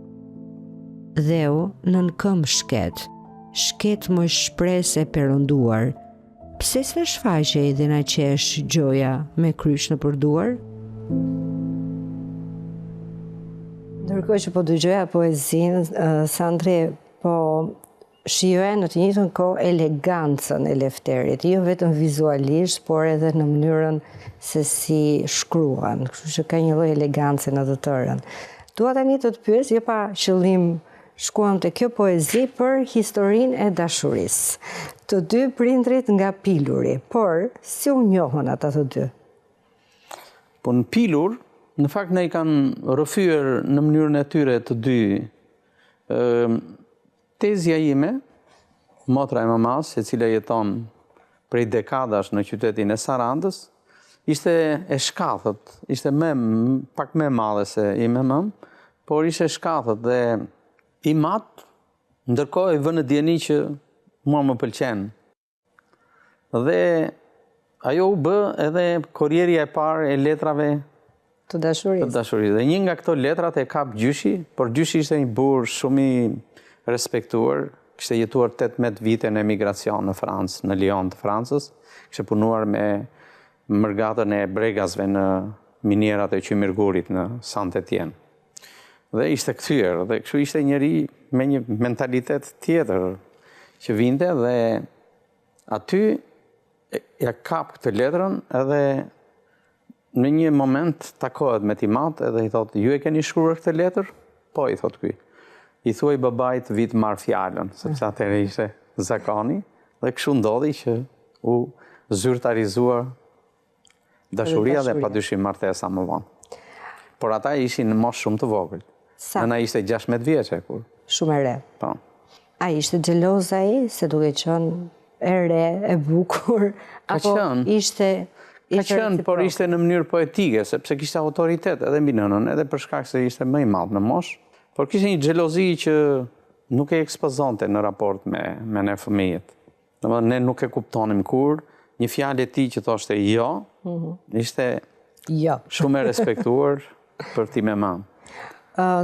Dheu nën këm shket moj shpres e perënduar. Pse s've shfaqe edhe na qesh gjoja me krysh në përduar? Ndërkohë që po dëgjoja poezinë, Sandri, po shijoja në të njëjtën kohë elegancën e Lefterit, jo vetëm vizualisht, por edhe në mënyrën se si shkruan, kështu që ka një lloj elegance në të tërën. Dua tani të të pyes, jo pa qëllim shkuam te kjo poezi për historinë e dashurisë. Të dy prindrit nga Piluri, por si u njohën ata të dy? Po në Pilur, në fakt ne i kanë rrëfyer në mënyrën e tyre të dy. Tezja ime, motra e mamas, e cila jeton prej dekadash në qytetin e Sarandës, ishte e shkathët, ishte pak më madhe se ime mam, por ishte shkathët dhe i matë, ndërkohë i vënë dieni që mua më pëlqen. Dhe ajo u bë edhe korrierja e parë e letrave të dashurisë. Dhe një nga këto letrat e kap gjyshi, por gjyshi ishte një burr shumë i respektuar, kishte jetuar 18 vite në emigracion në Francë, në Lyon të Francës, kishte punuar me mërgatën e bregasve në minierat e Qymirgurit në Saint-Étienne. Dhe ishte kthyer, dhe kështu ishte njëri me një mentalitet tjetër që vinte dhe aty ja kap këtë letrën edhe në një moment takohet me Timat edhe i thotë, ju e keni shkruar këtë letër? Po, i thotë ky. I thuaj babait vit marr fjalën, sepse atëherë ishte zakoni dhe kështu ndodhi që u zyrtarizua dashuria dhe padyshim martesa më vonë. Por ata ishin në moshë shumë të vogël. Nëna ishte 16 vjeçe kur. Shumë e re. Po. A ishte xheloz ai se duke qenë e re, e bukur, apo ishte Ka qenë, por ishte në mënyrë poetike, sepse kishte autoritet edhe mbi nënën, edhe për shkak se ishte më i madh në moshë, por kishte një xhelozi që nuk e ekspozonte në raport me ne fëmijët. Domethënë ne nuk e kuptonim kur një fjalë e tij që thoshte jo, ishte shumë e respektuar për ti me mamë.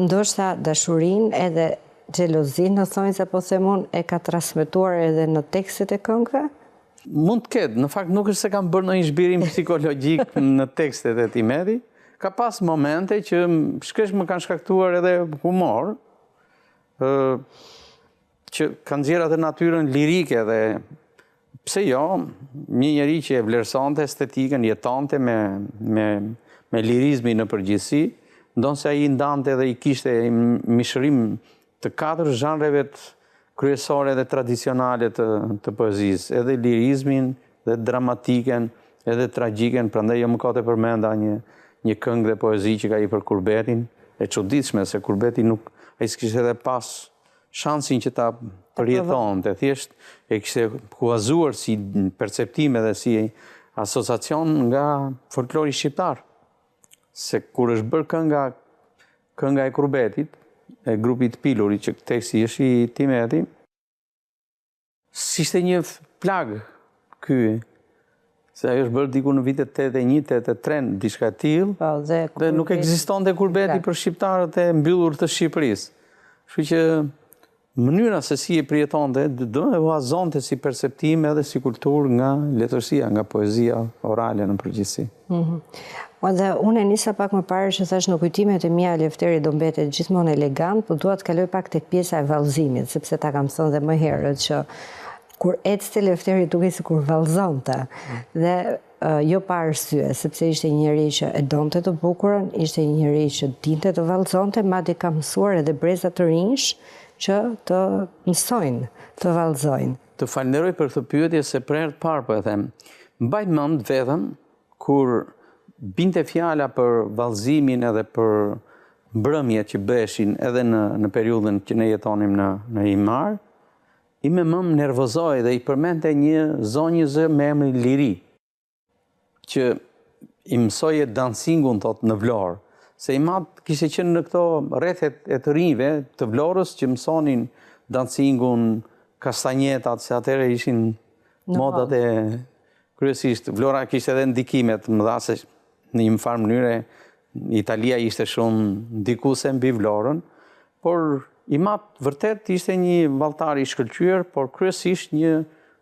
Ndoshta dashurinë edhe xhelozinë, në thonjë po themun, e ka transmetuar edhe në tekstet e këngëve? Mund të ketë, në fakt nuk është se kam bërë një zhbirim psikologjik në tekstet e Timeti, ka pas momente që shkesh më kanë shkaktuar edhe humor, që kanë nxjerrë atë natyrën lirike dhe pse jo, një njeri që e vlerësonte estetikën, jetonte me lirizmi në përgjithësi, ndonse ai ndante dhe i kishte mishërim të 4 zhanreve kryesore dhe tradicionale të poezisë, edhe lirizmin, dhe dramatiken, edhe tragjiken, prandaj jo më ka të përmenda një këngë dhe poezi që ka i për Kurbetin, e çuditshme se Kurbeti nuk, ai s'kishte edhe pas shansin që ta përjetonte, thjesht e kishte huazuar si perceptime dhe si asociacion nga folklori shqiptar. Se kur është bërë kënga e Kurbetit, e grupit Pilurit, që teksti është i Timeti, si ishte një plag ky, se ajo është bërë diku në vitet 81, 83, diçka e tillë, dhe nuk ekzistonte Kurbeti për shqiptarët e mbyllur të Shqipërisë. Kështu që mënyra se si e përjetonte, do e vazonte si perceptime edhe si kulturë nga letërsia, nga poezia orale në përgjithësi. Dhe unë e nisa pak më parë që thash në kujtimet e mia Lefteri do mbetet gjithmonë elegant, por dua të kaloj pak tek pjesa e vallëzimit, sepse ta kam thënë dhe më herët që kur ecte Lefteri duke sikur vallëzonte. Dhe jo pa arsye, sepse ishte një njeri që e donte të bukurën, ishte një njeri që dinte të vallëzonte, madje ka mësuar edhe breza të rinj që të mësojnë, të vallëzojnë. Të falenderoj për këtë pyetje se për herë të parë po e them. Mbaj mend vetëm kur binte fjala për vallëzimin edhe për mbrëmjet që bëheshin edhe në periudhën që ne jetonim në Imar, i me më nervozoi dhe i përmente një zonjëzë me emrin Liri, që i mësoje dansingun thot në Vlorë, se Imat kishte qenë në këto rrethet e të rinjve të Vlorës që mësonin dansingun, kastanjetat, se atëherë ishin modat e kryesisht. Vlora kishte edhe ndikimet mëdha se në një farë mënyre Italia ishte shumë ndikuese mbi Vlorën, por Imat vërtet ishte një valltar i shkëlqyer, por kryesisht një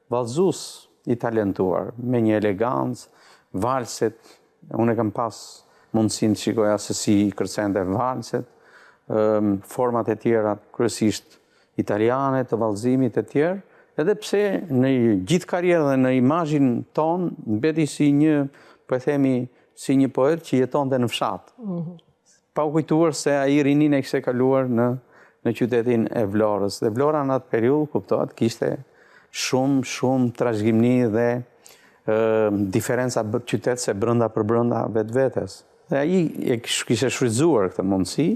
vallëzues i talentuar, me një elegancë, valset. Unë kam pas mundësinë të shikoja se si kërcente valset, format e tjera kryesisht italiane, të vallëzimit e tjerë, edhe pse në gjithë karrierën dhe në imazhin ton mbeti si një, po e themi, si një poet që jetonte në fshat. Pa u kujtuar se ai rinin e kishte kaluar në qytetin e Vlorës. Dhe Vlora në atë periudhë, kuptohet, kishte shumë trashëgimni dhe diferenca qytetëse brenda për brenda vetvetes. Dhe ai e kishte shfrytzuar këtë mundësi,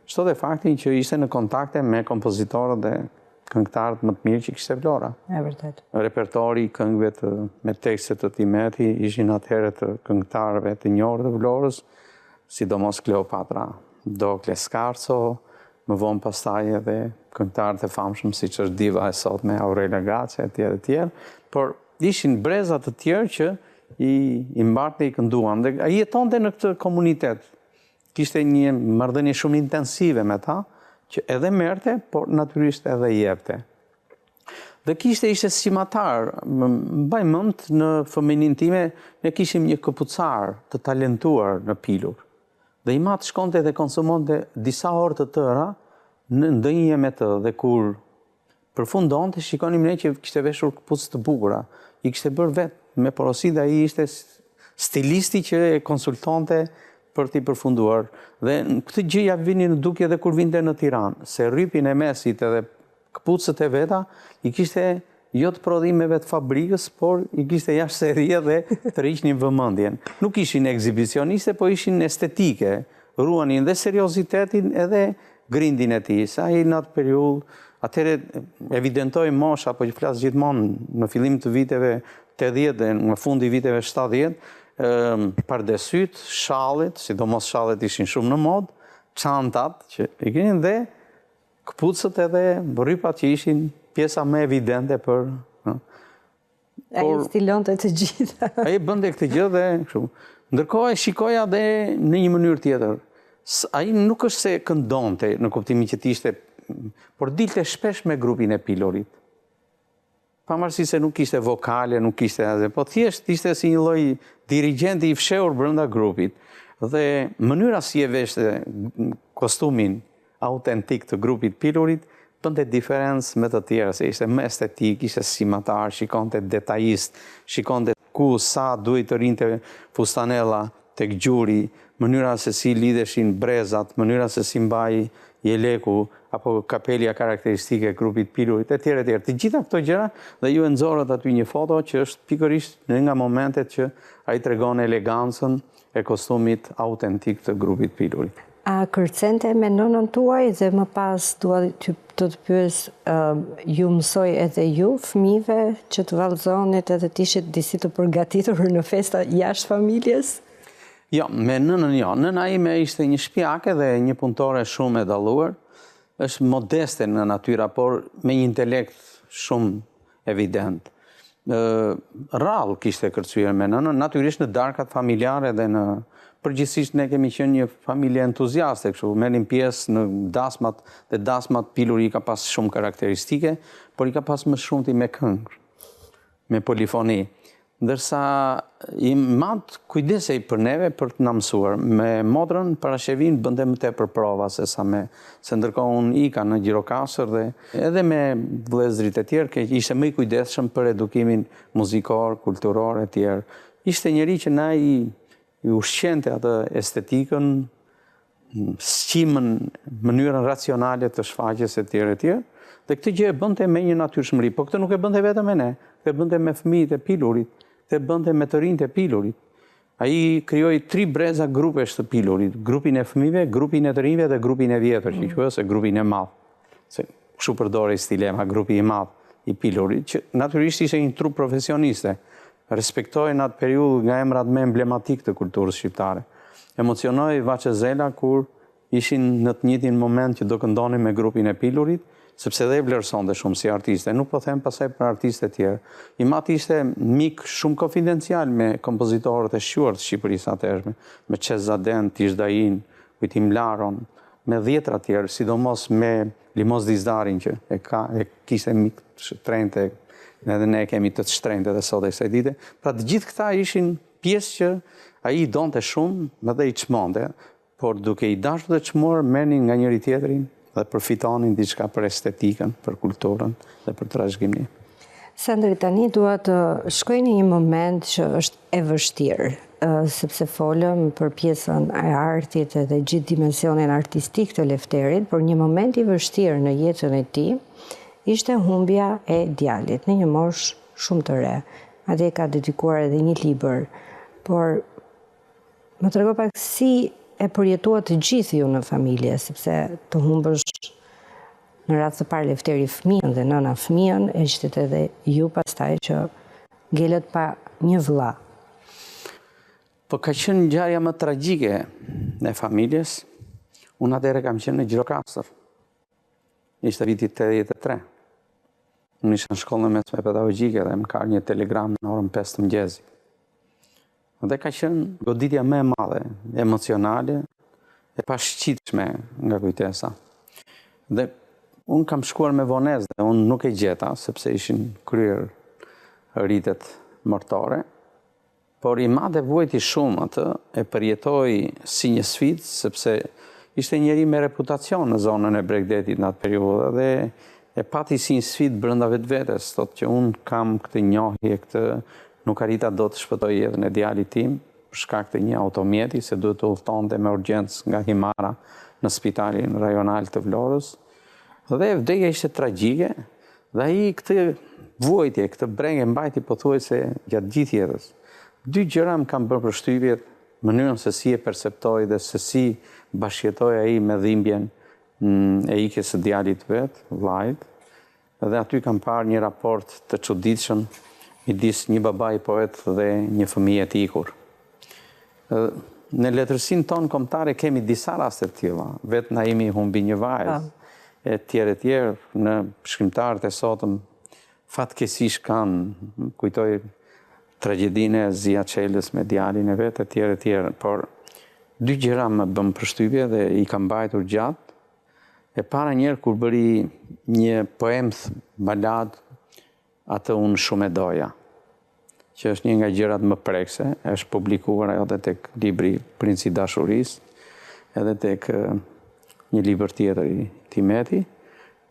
çdo dhe faktin që ishte në kontakte me kompozitorët dhe këngëtarët më të mirë që kishte Vlora. E vërtet. Repertori i këngëve me tekste të Timeti ishin atëherë të këngëtarëve të njohur të Vlorës, sidomos Kleopatra, Dokle Scarso, më vonë pastaj edhe këngëtarët e famshëm siç është diva e sotme Aurelia Gace etj. Por ishin breza të tjerë që i mbarte i kënduan. Dhe ai jetonte në këtë komunitet. Kishte një marrëdhënie shumë intensive me ta, që edhe merrte, por natyrisht edhe jepte. Dhe ishte stimatar. Mbaj mend në fëmijërinë time ne kishim një këpucar të talentuar në Pilur. Dhe Imat shkonte dhe konsumonte disa orë të tëra në ndënje me të, dhe kur përfundonte shikonim ne që kishte veshur këpucë të bukura. I kishte bërë vetë me porosi dhe ai ishte stilisti që e konsultonte për t'i përfunduar. Dhe këtë gjë ja vini në dukje edhe kur vinte në Tiranë, se rrypin e mesit edhe këpucët e veta i kishte jo të prodhimeve të fabrikës, por i kishte jashtë serie dhe të riqnin vëmendjen. Nuk ishin ekzibicioniste, po ishin estetike, ruanin dhe seriozitetin edhe grindin e tij. Sa ai në atë periudhë, atëherë evidentoi mosha, po që flas gjithmonë në fillim të viteve 80 dhe në fund i viteve 70, pardesyt, shallet, sidomos shallet ishin shumë në mod, çantat që i kinin dhe këpucët edhe rrypat që ishin pjesa më evidente për. Ai stilonte të gjitha. Ai bënte këtë gjë dhe kështu. Ndërkohë e shikoja dhe në një mënyrë tjetër. Ai nuk është se këndonte në kuptimin që ishte, por dilte shpesh me grupin e Pilorit. Pavarësisht se nuk kishte vokale, nuk kishte asgjë, po thjesht ishte si një lloj dirigjenti i fshehur brenda grupit. Dhe mënyra si e veshte kostumin autentik të grupit Pilorit bënte diferencë me të tjerë, se ishte më estetik, ishte stimatar, shikonte detajist, shikonte ku sa duhet të rinte fustanella tek gjuri, mënyra se si lidheshin brezat, mënyra se si mbaj jeleku apo kapelja karakteristike e grupit Pilorit etj. Të gjitha këto gjëra dhe ju e nxorët aty një foto që është pikërisht në nga momentet që ai tregon elegancën e kostumit autentik të grupit Pilorit. A kërcente me nënën tuaj dhe më pas dua të të pyes, ju mësoj edhe ju fëmijëve që të vallëzonit edhe të ishit disi të përgatitur në festa jashtë familjes? Jo, me nënën jo. Nëna ime ishte një shpjake dhe një punëtore shumë e dalluar. Është modeste në natyra, por me një intelekt shumë evident. Rrallë kishte kërcyer me nënën, natyrisht në darkat familjare dhe në përgjithsisht ne kemi qenë një familje entuziaste, kështu, merrim pjesë në dasmat, dhe dasmat Piluri ka pas shumë karakteristike, por i ka pas më shumti me këngë, me polifoni. Ndërsa Imat kujdesej për neve për të na mësuar. Me motrën parashevin bënte më tepër prova se ndërkohë unë ika në Gjirokastër dhe edhe me vëllezërit e tjerë që ishte më i kujdesshëm për edukimin muzikor, kulturor e tjerë. ishte njëri që na i ushqente atë estetikën, sqimën, mënyrën racionale të shfaqjes e tjerë e tjerë, dhe këtë gjë e bënte me një natyrshmëri, po këtë nuk e bënte vetëm me ne, këtë e bënte me fëmijët e pilurit, këtë e bënte me të rinjt e pilurit. Ai krijoi 3 breza grupesh të pilurit, grupin e fëmijëve, grupin e të rinjve dhe grupin e vjetër, që quhet se grupin e madh. Se kështu përdorej stilema, grupi i madh i pilurit, që natyrisht ishte një trup profesioniste. Respektoi në atë periudhë nga emrat më emblematik të kulturës shqiptare. Emocionoi Vaçezela kur ishin në të njëjtin moment që do këndonin me grupin e pilurit, sepse dhe e vlerësonte shumë si artiste. Nuk po them pasaj për artiste tjerë. I Mati ishte mik shumë konfidencial me kompozitorët e shquar të Shqipërisë atëhershme, me Çezaden, Tishdajin, Kujtim Laron, me dhjetra tjerë, sidomos me Limoz Dizdarin që e kishte mik të shtrenjtë, edhe ne kemi të shtrenjtë edhe sot e kësaj dite. Pra të gjithë këta ishin pjesë që ai i donte shumë dhe i çmonte, por duke i dashur të çmuar merrnin nga njëri tjetrin dhe përfitonin diçka për estetikën, për kulturën dhe për trashëgiminë. Sandri, tani dua të shkoj në një moment që është e vështirë, sepse folëm për pjesën e artit dhe gjithë dimensionin artistik të Lefterit, por një moment i vështirë në jetën e tij ishte humbja e djalit në një moshë shumë të re. Atje ka dedikuar edhe një libër, por më trego pak si e përjetuat të gjithë ju në familje, sepse të humbësh në radhë të parë Lefteri fëmijën dhe nëna fëmijën, e ishtet edhe ju pastaj që ngelet pa një vëlla. Po ka qenë ngjarja më tragjike e familjes. Unë atëherë kam qenë në Gjirokastër. Ishte viti 83. Unë isha në shkollën mesme pedagogjike dhe më ka një telegram në orën 5 të mëngjesit. Dhe ka qenë goditja më e madhe, emocionale, e pashqitshme nga kujtesa. Dhe unë kam shkuar me vonesë dhe unë nuk e gjeta, sepse ishin kryer ritet mortore, por i madhe vuajti shumë atë, e përjetoi si një sfidë, sepse ishte njeri me reputacion në zonën e Bregdetit në atë periudhë dhe e pati si një sfidë brenda vetvetes, thotë që unë kam këtë njohje, këtë nuk arrita do të shpëtoj jetën e djalit tim për shkak të një automjeti, se duhet të udhëtonte me urgjencë nga Himara në spitalin rajonal të Vlorës. Dhe vdekja ishte tragjike, dhe ai këtë vuajtje, këtë brengë mbajti pothuajse gjatë gjithë jetës. 2 gjëra më kanë bërë përshtypje, mënyrën se si e perceptoi dhe se si bashkëjetoi ai me dhimbjen e ikjes së djalit vet, vllait. Dhe aty kam parë një raport të çuditshëm midis një babai poet dhe një fëmijë të ikur. Në letërsinë tonë kombëtare kemi disa raste të tilla. Vetë Naimi humbi një vajzë, e tjerë, në shkrimtarët e sotëm fatkeqësisht kanë, kujtoj tragjedinë e Zia Çelës me djalin e vet, e tjerë, por 2 gjëra më bën përshtypje dhe i kam mbajtur gjatë. E para njerë kur bëri një poem balad, atë unë shumë e doja, që është një nga gjërat më prekse, është publikuar ajo dhe tek libri Princi i Dashurisë, edhe tek një libër tjetër i Timeti,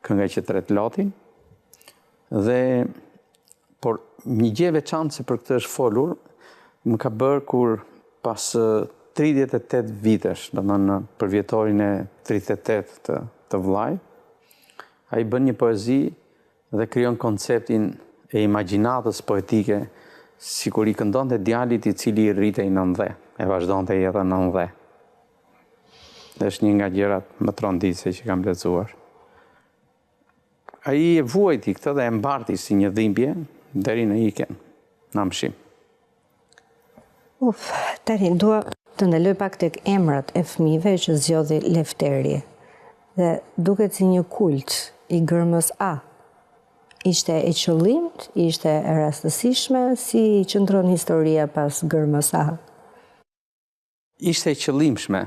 Kënga që tret lotin, dhe por një gjë e veçantë se për këtë është folur, më ka bërë kur pas 38 vitesh, domethënë për vjetorin e 38 të vllajt, ai bën një poezi dhe krijon konceptin e imagjinatës poetike, sikur i këndonte djalit i cili i rritej në ndhe, e vazhdonte jetën në ndhe. Dhe është një nga gjërat më tronditëse që kam lexuar. Ai e vuajti këtë dhe e mbarti si një dhimbje deri në ikjen në amshim. Tani dua të ndaloj pak tek emrat e fëmijëve që zgjodhi Lefteri. Dhe duket si një kult i gërmës A. Ishte e qëllimt, ishte e rastësishme, si qëndron historia pas gërmës A? Ishte e qëllimshme.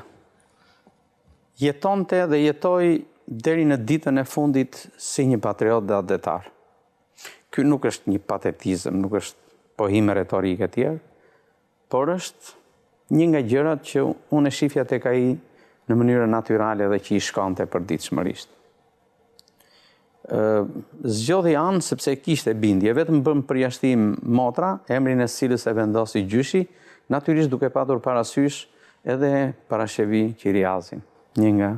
Jetonte dhe jetoi deri në ditën e fundit si një patriot dhe adetar. Ky nuk është një patetizëm, nuk është pohime retorike tjerë, por është një nga gjërat që unë e shifja tek ai në mënyrë natyrale dhe që i shkonte përditshmërisht. zgjodhi anë sepse kishte bindje, vetëm bëm përjashtim motra, emrin e cilës e vendosi gjyshi, natyrisht duke patur parasysh edhe Parashevi Qiriazin, një nga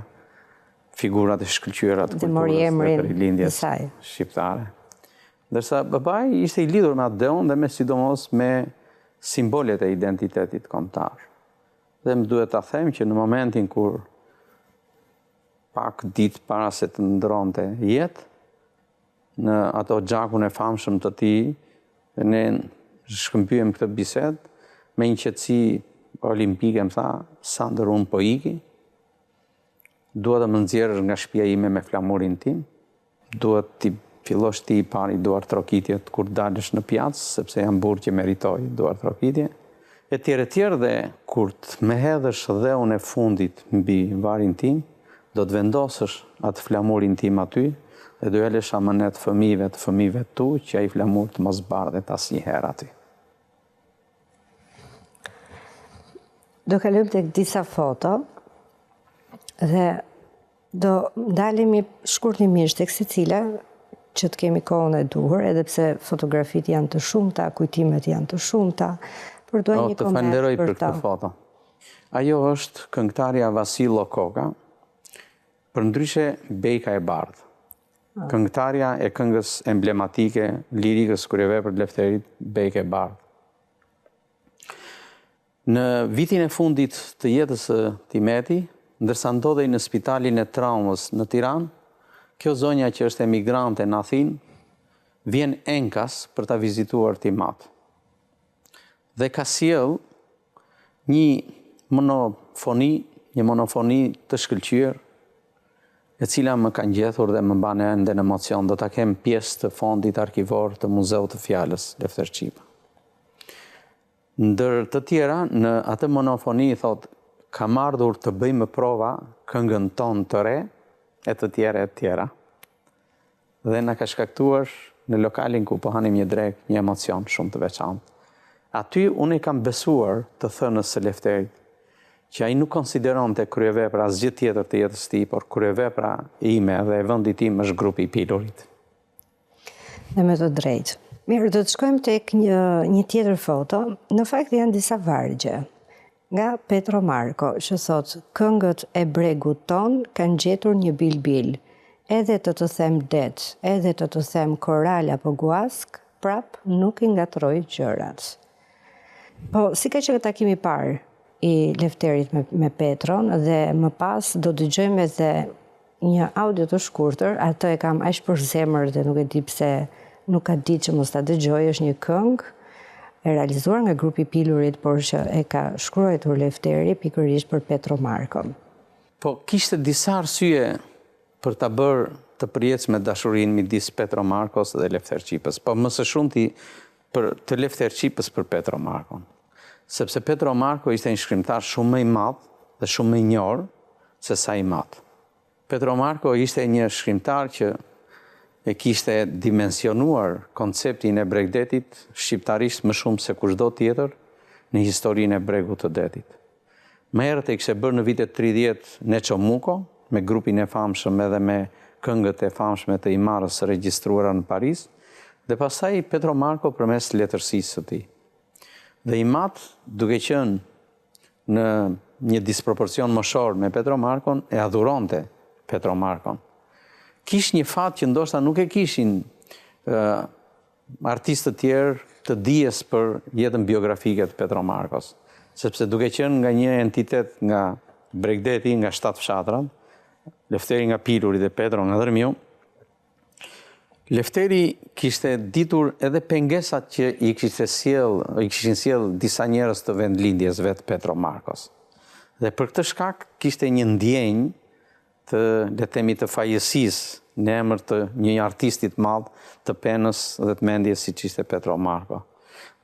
figurat e shkëlqyera të kulturës dhe rilindjes shqiptare. Ndërsa babai ishte i lidhur me atë deon dhe me sidomos me simbolet e identitetit kombëtar. Dhe më duhet ta them që në momentin kur pak ditë para se të ndronte jetë, në ato gjakun e famshëm të tij, ne shkëmbyen këtë bisedë me një qetësi olimpike, më tha, Sander, unë po iki, duhet të më nxjerrësh nga shtëpia ime me flamurin tim, duhet ti fillosh ti pari duar trokitjet kur dalësh në pjatës, sepse jam burr që meritoj duar trokitje, e tjerë dhe kur të më hedhësh dheun e fundit mbi varin tim, do të vendosësh atë flamurin tim aty, dhe do jalesh amanet fëmijëve tu, që ai flamur të mos bardhet asnjëherë aty. Do kalojmë tek disa foto dhe do ndalemi shkurtimisht tek secila që të kemi kohën e duhur, edhe pse fotografitë janë të shumta, kujtimet janë të shumta, por dua një koment për të falenderoj për këtë foto. Ajo është këngëtarja Vasilo Koka, përndryshe Bejka e Bardhë. Këngëtarja e këngës emblematike lirikës kryevepër Lefterit, Bejka e Bardhë. Në vitin e fundit të jetës së Timeti, ndërsa ndodhej në spitalin e traumës në Tiranë, kjo zonja që është emigrante në Athinë, vjen enkas për ta vizituar Timat. Dhe ka sjell një monofoni të shkëlqyer, e cila më ka ngjethur dhe më mban ende në emocion. Do ta kem pjesë të fondit arkivor të Muzeut të Fjalës Lefter Çipa. Ndër të tjera, në atë monofoni thot, kam ardhur të bëjmë prova këngën tonë të re, e të tjera. Dhe na ka shkaktuar në lokalin ku po hanim një drek, një emocion shumë të veçantë. Aty unë i kam besuar të thënës së Lefterit, që ai nuk konsideronte kryevepra asgjë tjetër të jetës së tij, por kryevepra ime dhe e vendit tim është grupi i Pilurit. Dhe me të drejtë. Mirë, do të shkojmë tek një tjetër foto. Në fakt janë disa vargje nga Petro Marko, që thot, këngët e bregut ton kanë gjetur një bilbil, edhe të them det, edhe të them koral apo guask, prap nuk i ngatroj gjërat. Po, si ka që takimi parë i Lefterit me Petron, dhe më pas do dëgjojmë edhe një audio të shkurtër, atë e kam aq për zemër dhe nuk e di pse nuk ka ditë që mos ta dëgjoj, është një këngë e realizuar nga grupi Pilurit, por që e ka shkruar Lefteri pikërisht për Petro Markon. Po, kishte disa arsye për ta bërë të përjetshme dashurinë midis Petro Markos dhe Lefter Çipës, po më së shumti për të Lefter Çipës për Petro Markon. Sepse Petro Marko ishte një shkrimtar shumë më i madh dhe shumë më i njohur se sa i madh. Petro Marko ishte një shkrimtar që e kishte dimensionuar konceptin e bregdetit shqiptarisht më shumë se kushdo tjetër në historinë e bregut të detit. Më herët e kishte bërë në vitet 30 Neço Muko, me grupin e famshëm edhe me këngët e famshme të Imarës regjistruara në Paris, dhe pastaj Petro Marko përmes letërsisë së tij. Dhe Imat, duke qenë në një disproporcion moshor me Petro Markon, e adhuronte Petro Markon. Kish një fat që ndoshta nuk e kishin artistë të tjerë të dijes për jetën biografike të Petro Markos, sepse duke qenë nga një entitet nga bregdeti, nga 7 fshatrat, Lefteri nga Piluri dhe Petro nga Dërmiu, Lefteri kishte ditur edhe pengesat që i kishin sjell disa njerëz të vendlindjes vet Petro Markos. Dhe për këtë shkak kishte një ndjenjë të, le të themi, të fajësisë në emër të një artistit madh të penës dhe të mendjes siç ishte Petro Marko.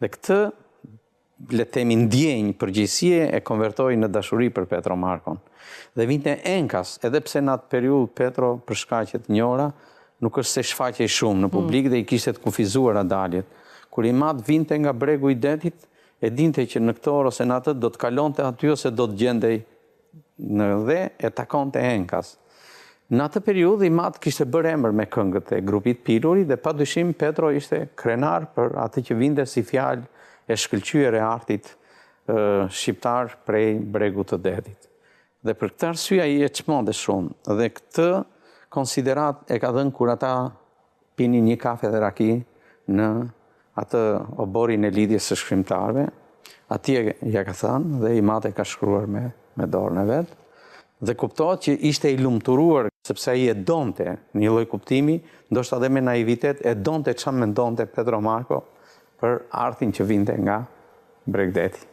Dhe këtë, le të themi, ndjenjë përgjegjësie e konvertoi në dashuri për Petro Markon. Dhe vinte enkas, edhe pse në atë periudhë Petro për shkaqe të njëjta nuk është se shfaqej shumë në publik dhe i kishte të kufizuara daljet. Kur Imat vinte nga bregu i detit, e dinte që në këtë orë ose në atë do të kalonte aty ose do të gjendej dhe e takonte enkas. Në atë periudhë i matë kishte bërë emër me këngët e grupit Piluri dhe padyshim Petro ishte krenar për atë që vinte si fjalë e shkëlqyer e artit shqiptar prej bregut të Dedit. Dhe për këtë arsye ai e çmonte shumë dhe këtë konsiderat e ka dhënë kur ata pinin një kafe dhe raki në atë oborin e lidhjes së shkrimtarëve. Atje ja ka thënë dhe i matë ka shkruar me dorën e vet. Dhe kuptohet që ishte i lumturuar sepse ai e donte një lloj kuptimi, ndoshta edhe me naivitet, e donte çfarë mendonte Pedro Marco për artin që vinte nga Bregdeti.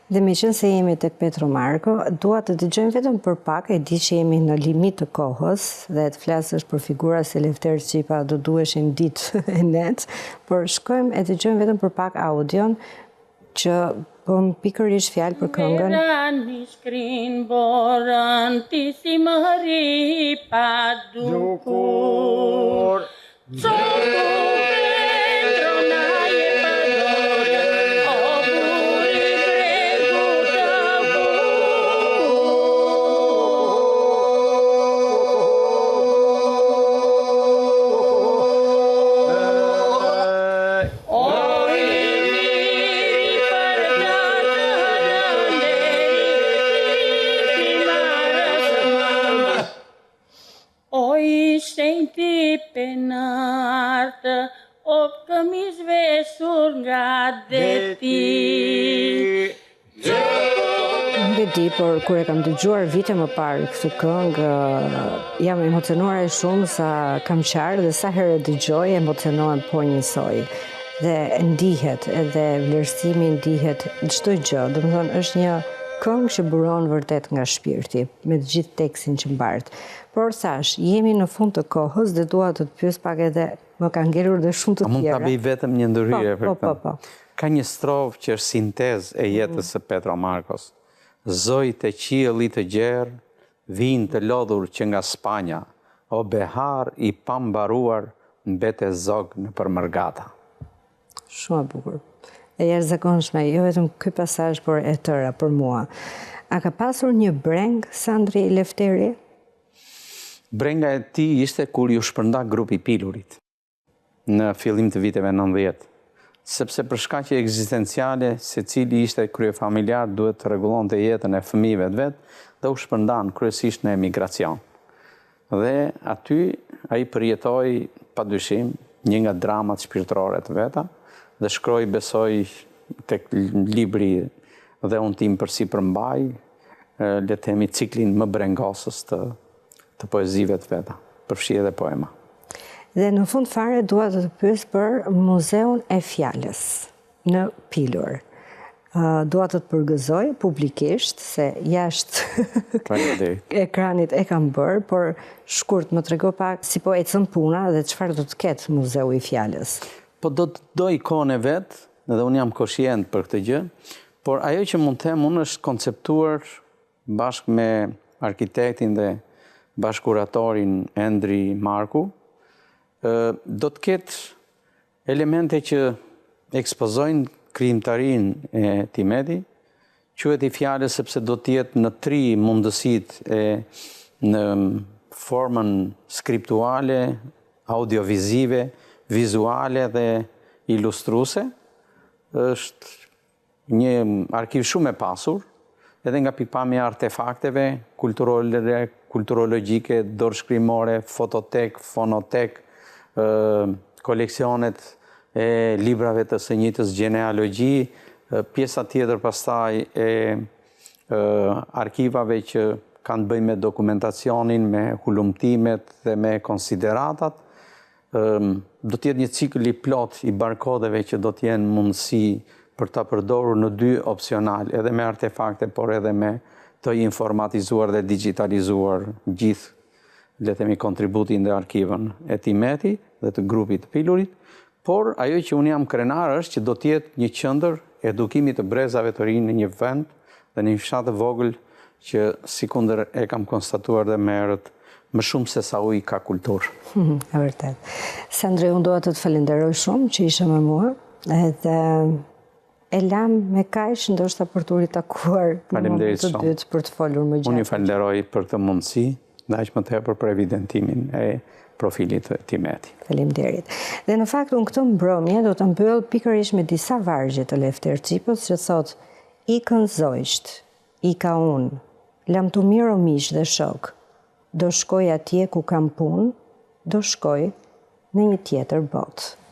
Dhe me qënë se jemi tek Pedro Marco, dua të dëgjojmë vetëm për pak, e di që jemi në limit të kohës dhe të flasësh për figura si Lefter Çipa do duheshin ditë e net, por shkojmë e dëgjojmë vetëm për pak audion që bëm pikërisht fjalë për këngën. Verani shkrin borën ti si mëri pa dukur. Senti penartë, o këmish veshur nga deti. Nuk e di, por kur e kam dëgjuar vite më parë këtë këngë, jam emocionuar e shumë sa kam qarë dhe sa herë dëgjoj emocionohem po njësoj. Dhe ndihet, edhe vlerësimi ndihet çdo gjë. Domethënë është një këngë që buron vërtet nga shpirti, me të gjithë tekstin që mbart. Por thash, jemi në fund të kohës dhe dua të të pyes pak edhe, më ka ngelur dhe shumë të tjera. A mund ta bëj vetëm një ndërhyrje për këtë? Po. Ka një strofë që është sintezë e jetës së Pedro Marcos. Zojt e qielli të gjerë vinë të lodhur që nga Spanja, o behar i pambaruar mbete zog në përmërgata. Shumë e bukur. E jashtëzakonshme, jo vetëm ky pasazh, por e tëra për mua. A ka pasur një breng Sandri Lefteri? Brenga e tij ishte kur ju shpërnda grupi Pilurit në fillim të viteve 90, sepse për shkaqe ekzistenciale secili ishte kryefamiljar duhet të rregullonte jetën e fëmijëve të vet dhe u shpërndan kryesisht në emigracion. Dhe aty ai përjetoi padyshim një nga dramat shpirtërore të veta dhe shkroi besoj tek libri dhe unë tim përsi përmbaj, le të themi ciklin më brengosës të poezive të veta, përfshi edhe poema. Dhe në fund fare dua të pyes për Muzeun e Fjalës në Pilur. Dua të të përgëzoj publikisht se jashtë ekranit e kam bërë, por shkurt më trego pak si po ecën puna dhe çfarë do të ketë Muzeu i Fjalës. Po do të doj kohën e vet, dhe unë jam koshient për këtë gjë, por ajo që mund të them unë është konceptuar bashkë me arkitektin dhe bashkuratorin Endri Marku, do të ketë elemente që ekspozojnë krijimtarinë e Timeti, quhet i Fjalës sepse do të jetë në 3 mundësitë në formën skriptuale, audiovizive, vizuale dhe ilustruese. Është një arkiv shumë e pasur, edhe nga pikpamja artefakteve kulturologjike, dorëshkrimore, fototek, fonotek, koleksionet e librave të së njëjtës gjenealogji, pjesa tjetër pastaj e arkivave që kanë të bëjnë me dokumentacionin, me hulumtimet dhe me konsideratat. Do të jetë një cikël i plot i barkodeve që do të jenë mundësi për ta përdorur në 2 opsional, edhe me artefakte, por edhe me të informatizuar dhe digitalizuar gjithë, le të themi, kontributin dhe arkivën e Timeti dhe të grupit të Pilurit, por ajo që unë jam krenar është që do të jetë një qendër edukimi të brezave të rinj në një vend dhe në një fshat të vogël që sikundër e kam konstatuar dhe më herët, më shumë se sa ujë ka kulturë. E vërtet. Sandri, unë dua të të falenderoj shumë që ishe me mua, edhe e lam me kaq ndoshta për të ritakuar në momentin të dytë për të folur më gjatë. Unë ju falenderoj për këtë mundësi Ndaq më tepër për evidentimin e profilit të Timeti. Faleminderit. Dhe në fakt unë këtë mbrëmje do të mbyll pikërisht me disa vargje të Lefter Çipës që thot: ikën zogjt, ika unë, lam të mirë o miq dhe shok, do shkoj atje ku kam punë, do shkoj në një tjetër botë.